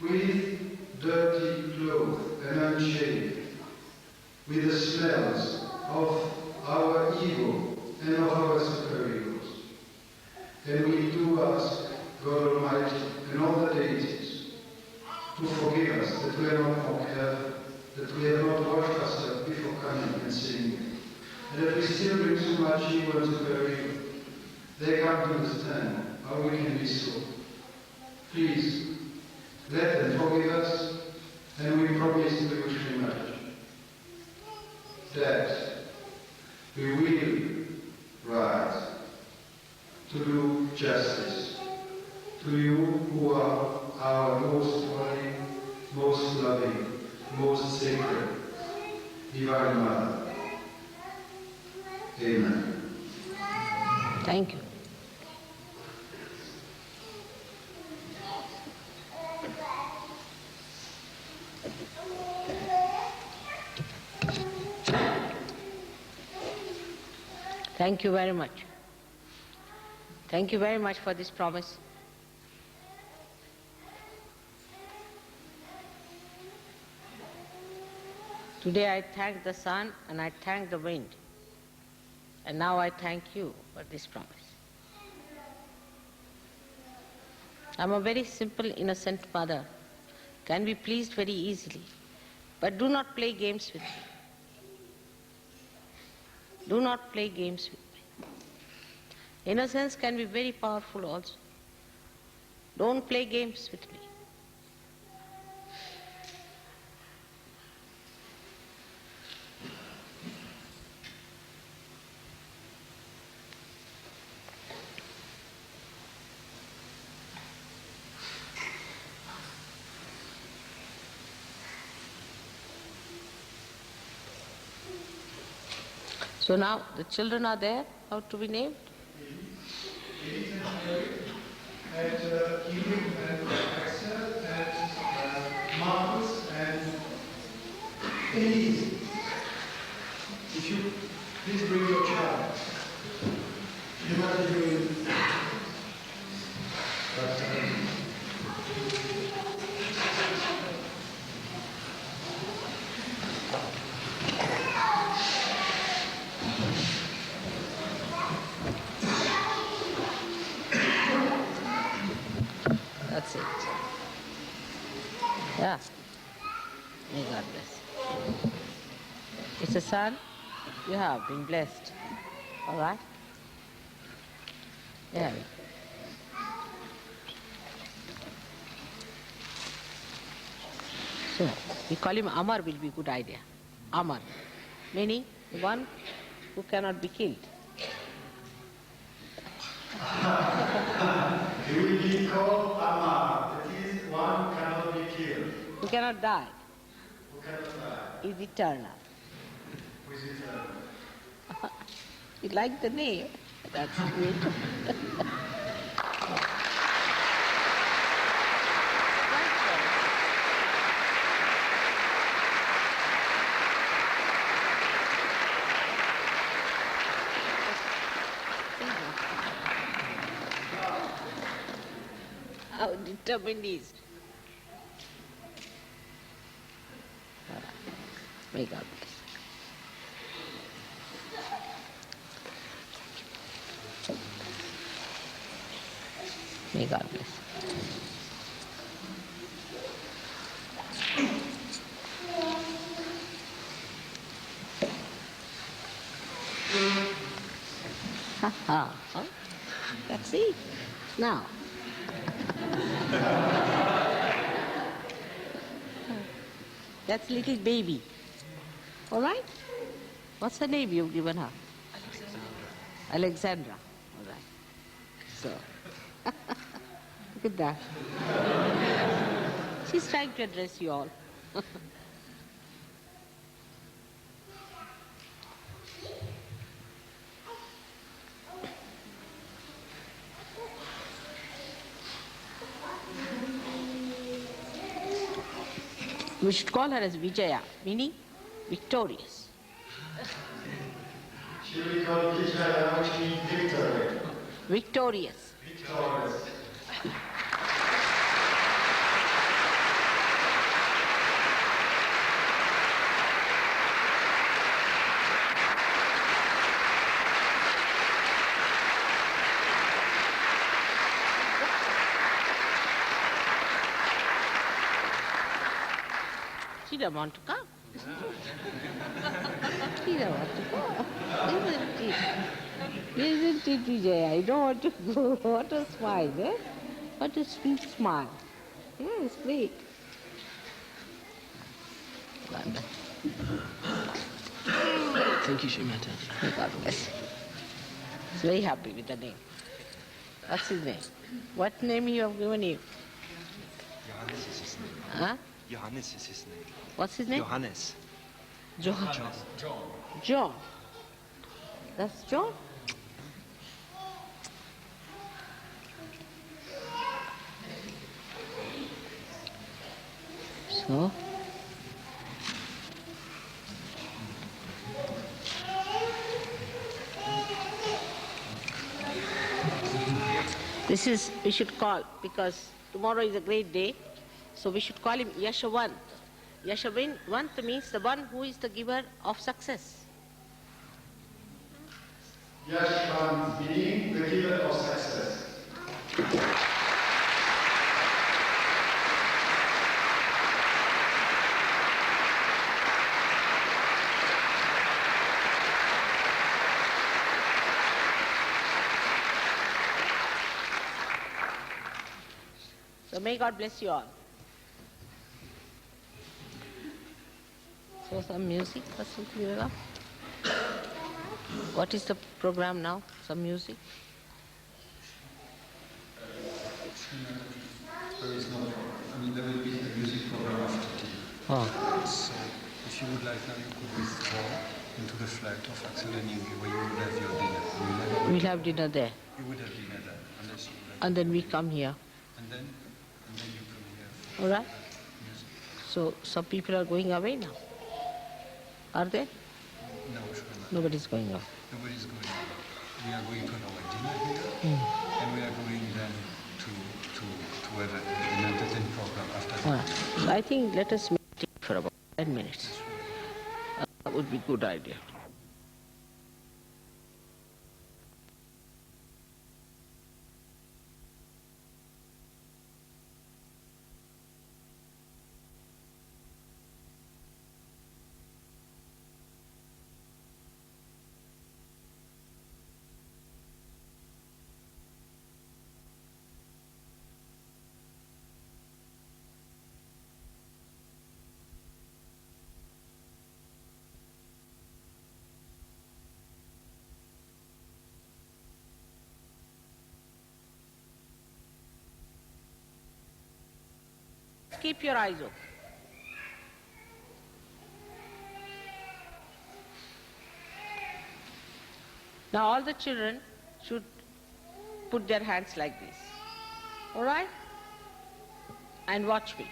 with dirty clothes and unshaved, with the smells of our ego and of our superegos. And we do ask God Almighty and all the deities to forgive us that we are not more careful, that we have not washed ourselves before coming and singing, and that we still bring too much ego and superego. They can't understand how we can be so. Please, let them forgive us, and we promise to you, Srimati, that we will rise to do justice to you who are our most holy, most loving, most sacred, Divine Mother. Amen. Thank you. Thank you very much. Thank you very much for this promise. Today I thank the sun and I thank the wind. And now I thank you for this promise. I'm a very simple, innocent mother, can be pleased very easily, but do not play games with me. Do not play games with me. Innocence can be very powerful also. Don't play games with me. So now the children are there, how to be named? At evening and access Please, if you please bring your child. You might be doing. That's it. Yeah. May God bless. It's a son. You have been blessed. All right? Yeah. So, we call him Amar will be a good idea. Amar. Meaning, one who cannot be killed. He will be called Amar. That is, one who cannot be killed. Who cannot die. Who cannot die. Is eternal. Who is eternal. You like the name? That's good. How determined he is. May God bless. May God bless. Ha ha. Huh? That's it. Now. That's little baby. All right? What's the name you've given her? Alexandra. All right. So, look at that. She's trying to address you all. We should call her as Vijaya, meaning victorious. She will be called Vijaya, which means victory. Victorious. Victorious. She doesn't want to come. She doesn't want to go. Isn't it? Isn't it, Vijaya? You don't want to go. What a smile, eh? What a sweet smile. Yes, great. Thank you, Shrimata. May God bless. He's very happy with the name. What's his name? What name you have given him? Johannes is his name. Huh? Johannes is his name. What's his name? Johannes. John. John. That's John? So? This is, we should call, because tomorrow is a great day, so we should call him Yashawant. Yashawant means the one who is the giver of success. Yashwan meaning the giver of success. So may God bless you all. So some music for Viveka. What is the program now? Some music? There is no program. I mean, there will be a music program after tea. Oh. So, if you would like now, you could withdraw into the flat of Axel and Inge, where you will have your dinner. We'll have dinner there. You would have dinner there, unless you would like. And then we come here. And then you come here. All right? Music. So some people are going away now. Are they? No, Shrimati. Nobody's going out. Nobody's going out. We are going to have a dinner here, and we are going then to have an entertainment program after All that. right. So I think let us meditate for about 10 minutes. That would be a good idea. Keep your eyes open. Now all the children should put their hands like this. All right? And watch me.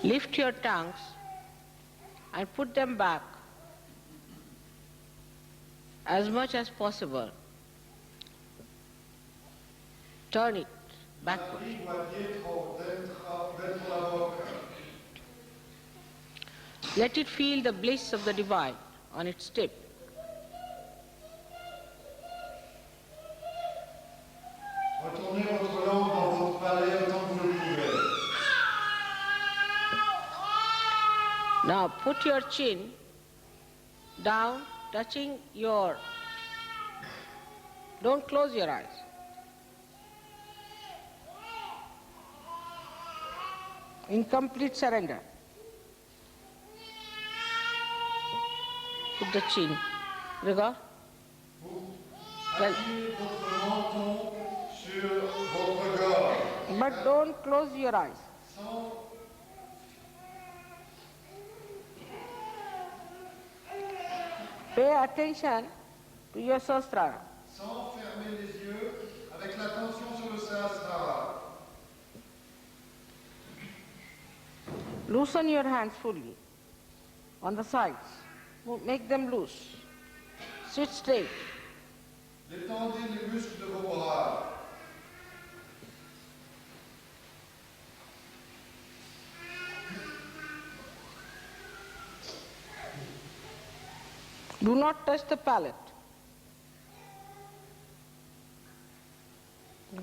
Lift your tongues and put them back as much as possible. Turn it backward. Let it feel the bliss of the divine on its tip. Retournez votre langue dans votre palais autant que vous le pouvez. Now put your chin down, touching your... Don't close your eyes. In complete surrender. Put the chin. Regard. Well, Appuyez votre menton sur votre gorge. but don't close your eyes. Sans Pay attention to your sahasrara. sans fermer les yeux, avec l'attention sur le Sahasrara. Loosen your hands fully on the sides. Make them loose. Sit straight. Détendez les muscles de vos bras. Do not touch the palate.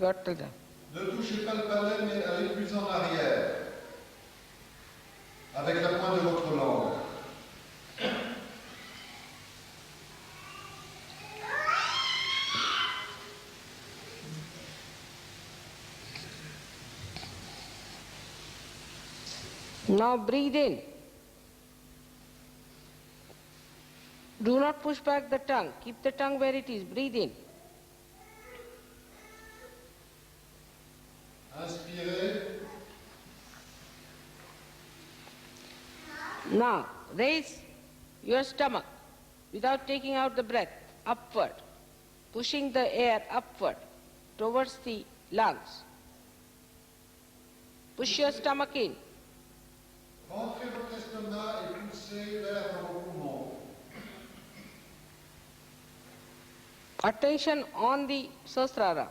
Got to them. Ne touchez pas le palais, mais allez plus en arrière, avec la pointe de votre langue. Now breathe in. Do not push back the tongue. Keep the tongue where it is. Breathe in. Inspirez. Now raise your stomach without taking out the breath upward, pushing the air upward towards the lungs. Push your stomach in. Rentrez votre estomac et poussez l'air dans vos poumons. Attention on the sahasrara.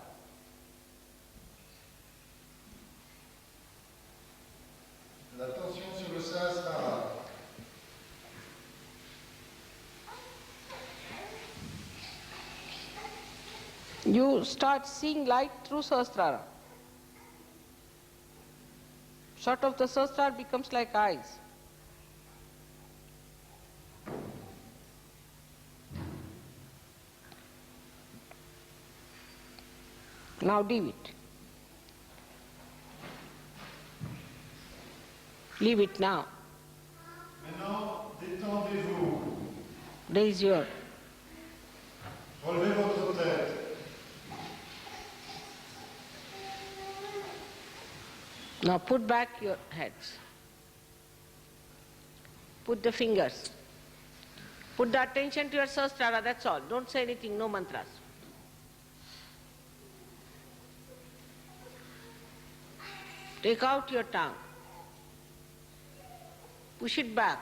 L'attention sur le Sahasrara. You start seeing light through sahasrara. Short of the sahasrara becomes like eyes. Now leave it. Leave it now. Maintenant, détendez-vous. Raise your. Relevez votre tête. Now put back your heads. Put the fingers. Put the attention to your Sahasrara, that's all. Don't say anything, no mantras. Take out your tongue. Push it back.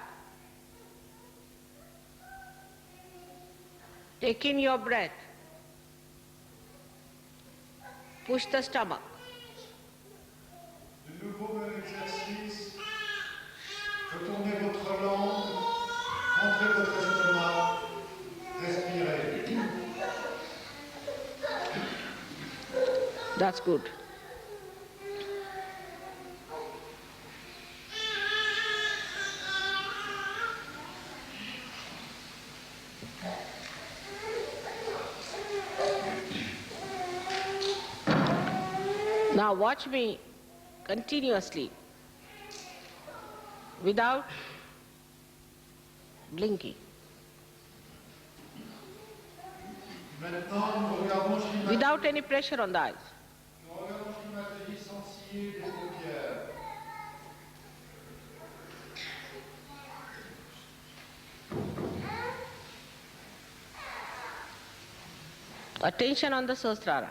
Take in your breath. Push the stomach. De nouveau, même exercice. Retournez votre langue. Montrez votre estomac. Respirez. That's good. Now watch me continuously without blinking. Maintenant, nous regardons Srimati. Without any pressure on the eyes. Nous regardons Srimati sans scier des paupières. Attention on the Sahasrara.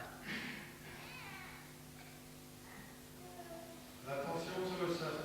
L'attention sur le Sahasrara.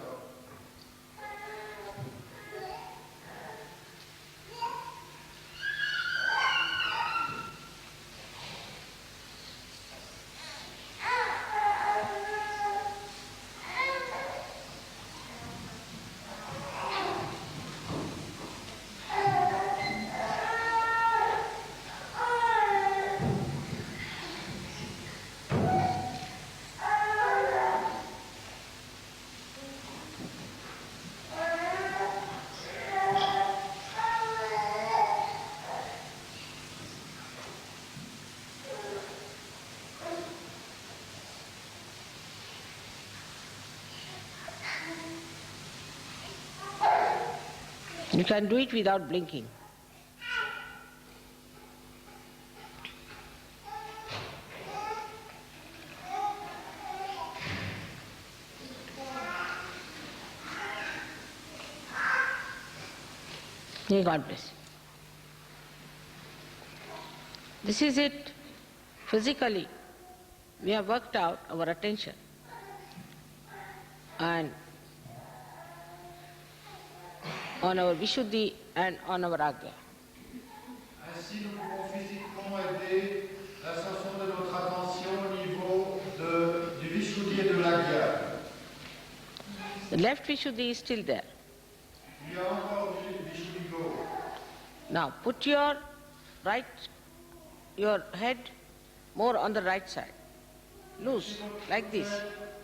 You can do it without blinking. May God bless you. This is it. Physically, we have worked out our attention. And on our Vishuddhi and on our Agya. Ainsi, nous pouvons physiquement aider l'ascension de notre attention au niveau du Vishuddhi et de l'Agya. The left Vishuddhi is still there. Il y a encore du Vishuddhi gauche. Now put your head more on the right side. Loose, like this.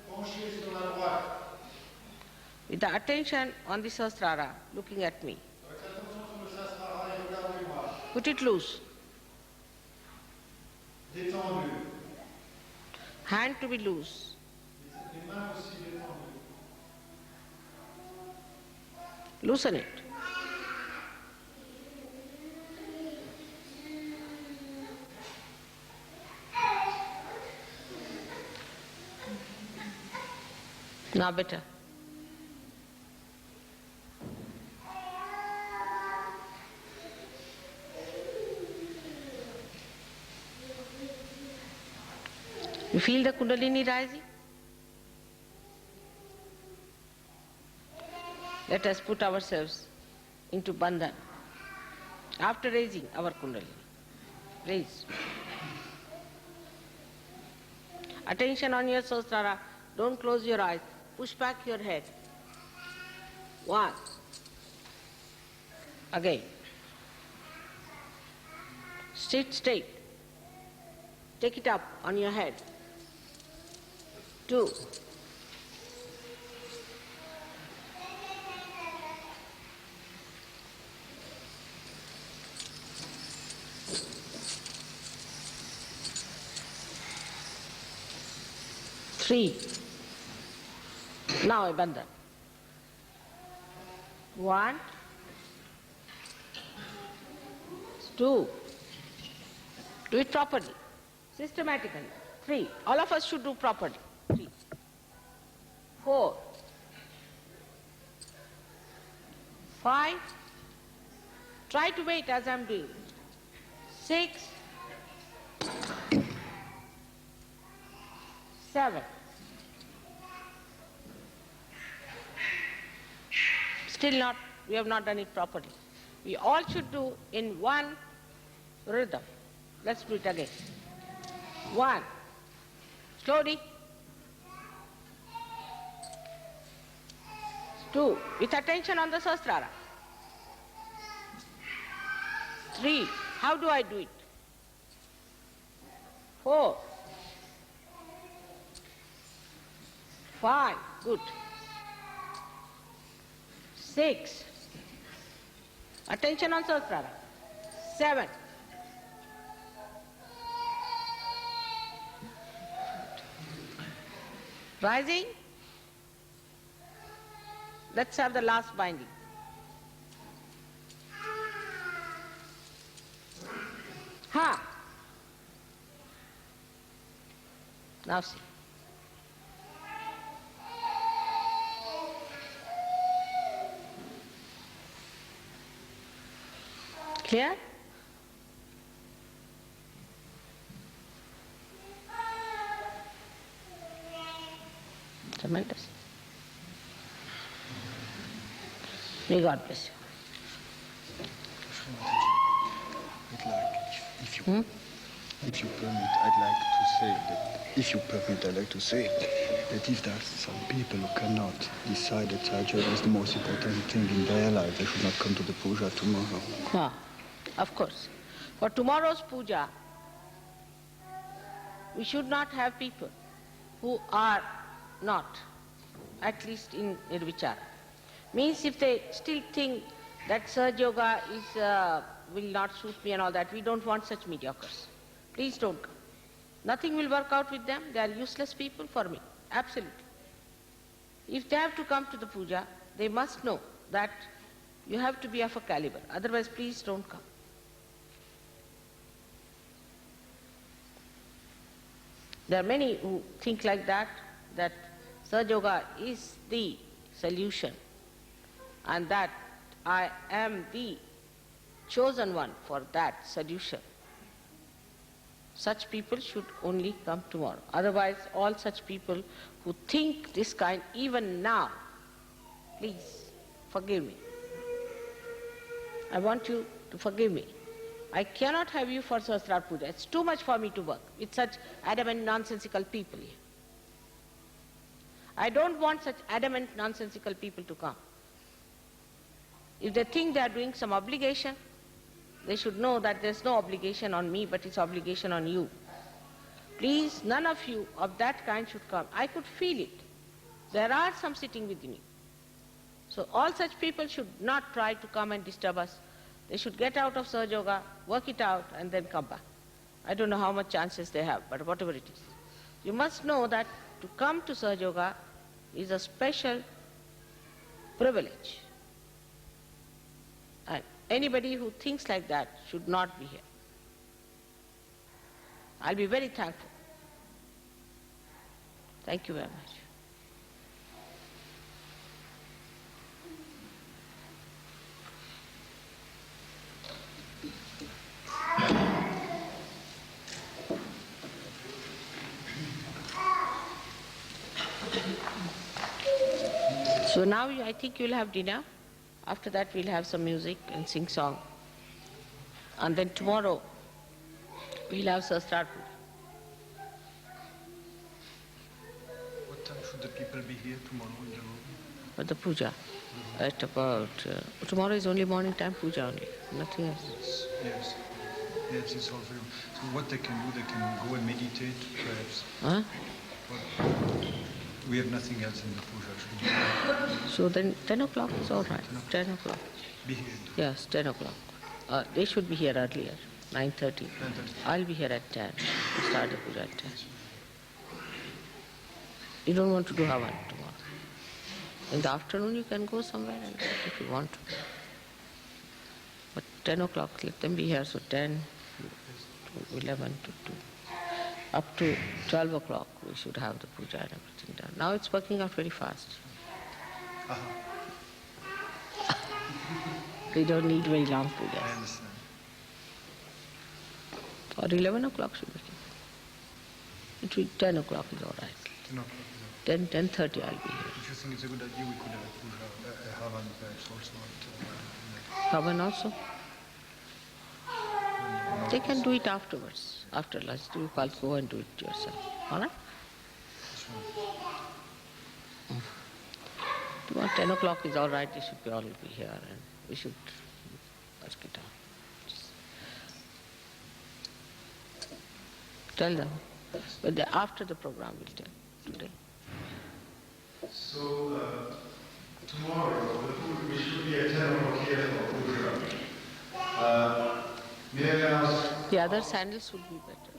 Penchez sur la droite. With the attention on the Sahasrara, looking at me. Avec l'attention sur le Sahasrara et regardez-moi. Put it loose. Détendu. Hand to be loose. Les mains aussi détendues. Loosen it. Now better. You feel the Kundalini rising? Let us put ourselves into bandhan. After raising our Kundalini. Raise. Attention on your Sahasrara. Don't close your eyes. Push back your head. One. Again. Sit straight. Take it up on your head. 2. 3. Now a bandhan. 1, 2. Do it properly, systematically. 3. All of us should do properly. 3. 4. 5. Try to wait as I'm doing. 6. 7. Still not, we have not done it properly. We all should do in one rhythm. Let's do it again. 1. Slowly. 2. With attention on the Sahasrara. 3. How do I do it? 4. 5. Good. 6. Attention on Sahasrara. 7. 8. Rising. Let's have the last binding. Ha! Now see. Clear? Tremendous. May God bless you. I'd like, if you permit, I'd like to say that, if you permit, I'd like to say that if there's some people who cannot decide that Sahaja is the most important thing in their life, they should not come to the puja tomorrow. No, of course. For tomorrow's puja, we should not have people who are not, at least in Nirvichara. Means if they still think that Sahaja Yoga is, will not suit me and all that, we don't want such mediocres. Please don't come. Nothing will work out with them. They are useless people for me. Absolutely. If they have to come to the puja, they must know that you have to be of a caliber. Otherwise, please don't come. There are many who think like that Sahaja Yoga is the solution and that I am the chosen one for that solution. Such people should only come tomorrow. Otherwise, all such people who think this kind, even now, please forgive me. I want you to forgive me. I cannot have you for Sahasrara Puja. It's too much for me to work with such adamant, nonsensical people here. I don't want such adamant, nonsensical people to come. If they think they are doing some obligation, they should know that there's no obligation on me, but it's obligation on you. Please, none of you of that kind should come. I could feel it. There are some sitting with me. So all such people should not try to come and disturb us. They should get out of Sahaja Yoga, work it out, and then come back. I don't know how much chances they have, but whatever it is. You must know that to come to Sahaja Yoga is a special privilege. And anybody who thinks like that should not be here. I'll be very thankful. Thank you very much. So now I think you'll have dinner. After that we'll have some music and sing song. And then tomorrow we'll have Sahasrara Puja. What time should the people be here tomorrow in the room? For the puja. At about, tomorrow is only morning time puja only, nothing else. Yes. Yes, it's all very. So what they can do, they can go and meditate, perhaps. Huh? But we have nothing else in the puja. So then 10 o'clock is all right. 10 o'clock. Be here. Yes, 10 o'clock. They should be here earlier, 9:30. I'll be here at 10. We'll start the puja at 10. You don't want to do Havan tomorrow? In the afternoon you can go somewhere and if you want to. But 10 o'clock, let them be here, so 10 to 11 to 2. Up to 12 o'clock we should have the puja and everything done. Now it's working out very fast. We don't need very long pujas. I understand. Or 11 o'clock should be. Between 10 o'clock is all right. 10 o'clock. 10, 10:30 I'll be here. If you think it's a good idea, we could have a Havan perhaps also. Havan also? They can do it afterwards, after lunch. You can go and do it yourself. All right? Tomorrow 10 o'clock is all right. They should all be here and we should work it out. Tell them. But after the program we'll tell today. So tomorrow we should be at 10 o'clock here for puja. May I ask, The other sandals would be better.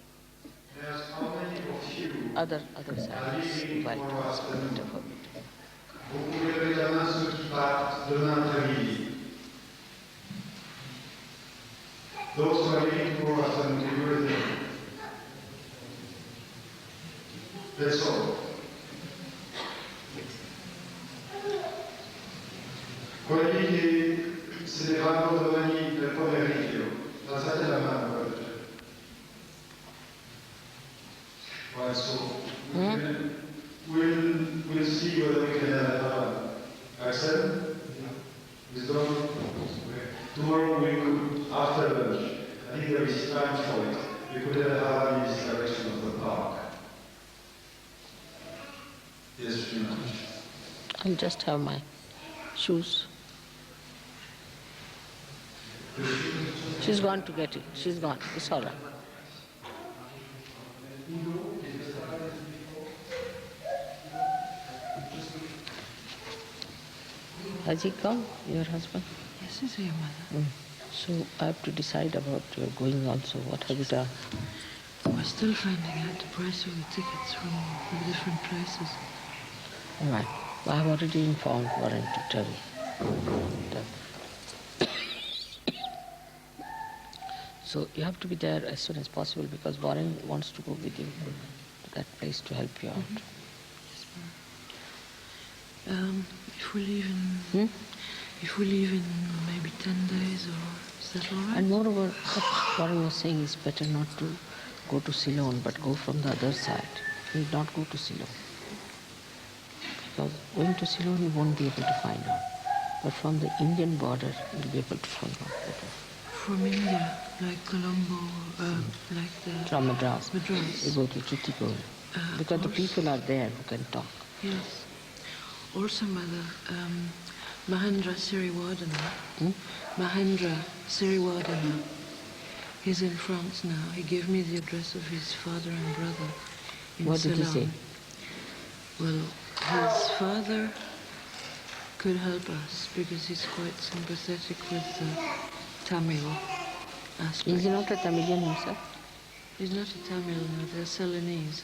may I ask how many of you Other sandals, white ones are better for me. vous pouvez lever la main ceux qui partent demain après-midi? Those who are leaving tomorrow afternoon, can you raise them? That's all. Quelli che se ne vanno domani nel pomeriggio, alzate la mano. Right, so we'll see whether we can accept. Wisdom. Tomorrow we could, after lunch, I think there is time for it, we could have in this direction of the park. Yes, pretty much. I'll just have my shoes. She's gone to get it. She's gone. It's all right. Has he come, your husband? Yes, he's here, Mother. So I have to decide about your going also. What have you done? We're still finding out the price of the tickets from the different places. All right. I have already informed Warren to tell you. So you have to be there as soon as possible because Warren wants to go with you to that place to help you out. Yes, Mother. If we leave in maybe 10 days, or is that all right? And moreover, what Warren was saying is better not to go to Ceylon, but go from the other side. You need not go to Ceylon. Because going to Ceylon you won't be able to find out. But from the Indian border you'll be able to find out better. From India, like Colombo, like the... From Madras. Madras. You go to Tuticorin. Because the people are there who can talk. Yes. Also, Mother, Mahendra Siriwardena, Mahendra Siriwardena, he's in France now. He gave me the address of his father and brother in What did he Ceylon. say? Well, his father could help us because he's quite sympathetic with the Tamil aspect. Is he not a Tamilian himself? He's not a Tamil, no, they're Ceylonese.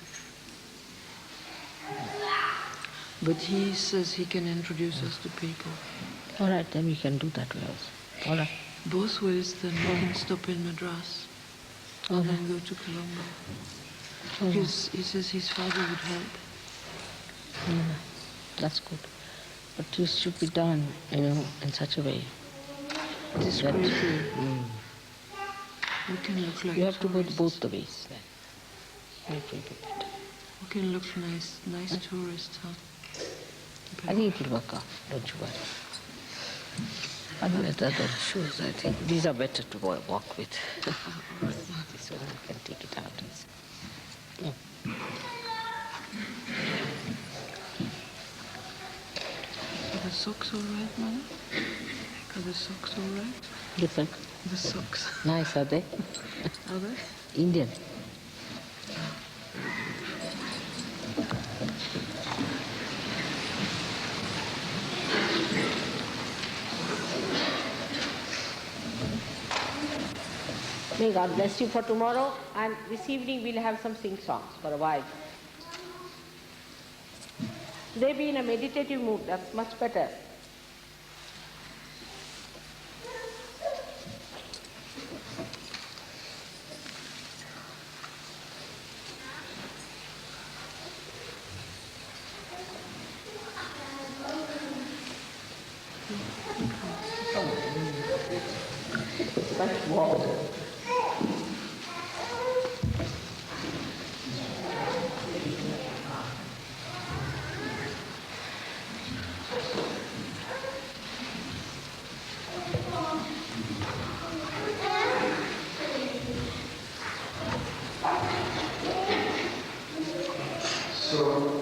But he says he can introduce us to people. All right, then we can do that way also. All right. Both ways, then we can stop in Madras and then go to Colombo. Because he says his father would help. That's good. But this should be done, in such a way. Discreetly. We can look like You have to go tourists. both the ways then. It will be better. We can look nice tourists, huh? I think it will work out, don't you worry. Other shoes, I think these are better to walk with. This one you can take it out. Are the socks all right, Mother? Are the socks all right? Different. The socks. Nice, are they? Are they? Indian. May God bless you for tomorrow, and this evening we'll have some sing songs for a while. They be in a meditative mood, that's much better. Much warm. So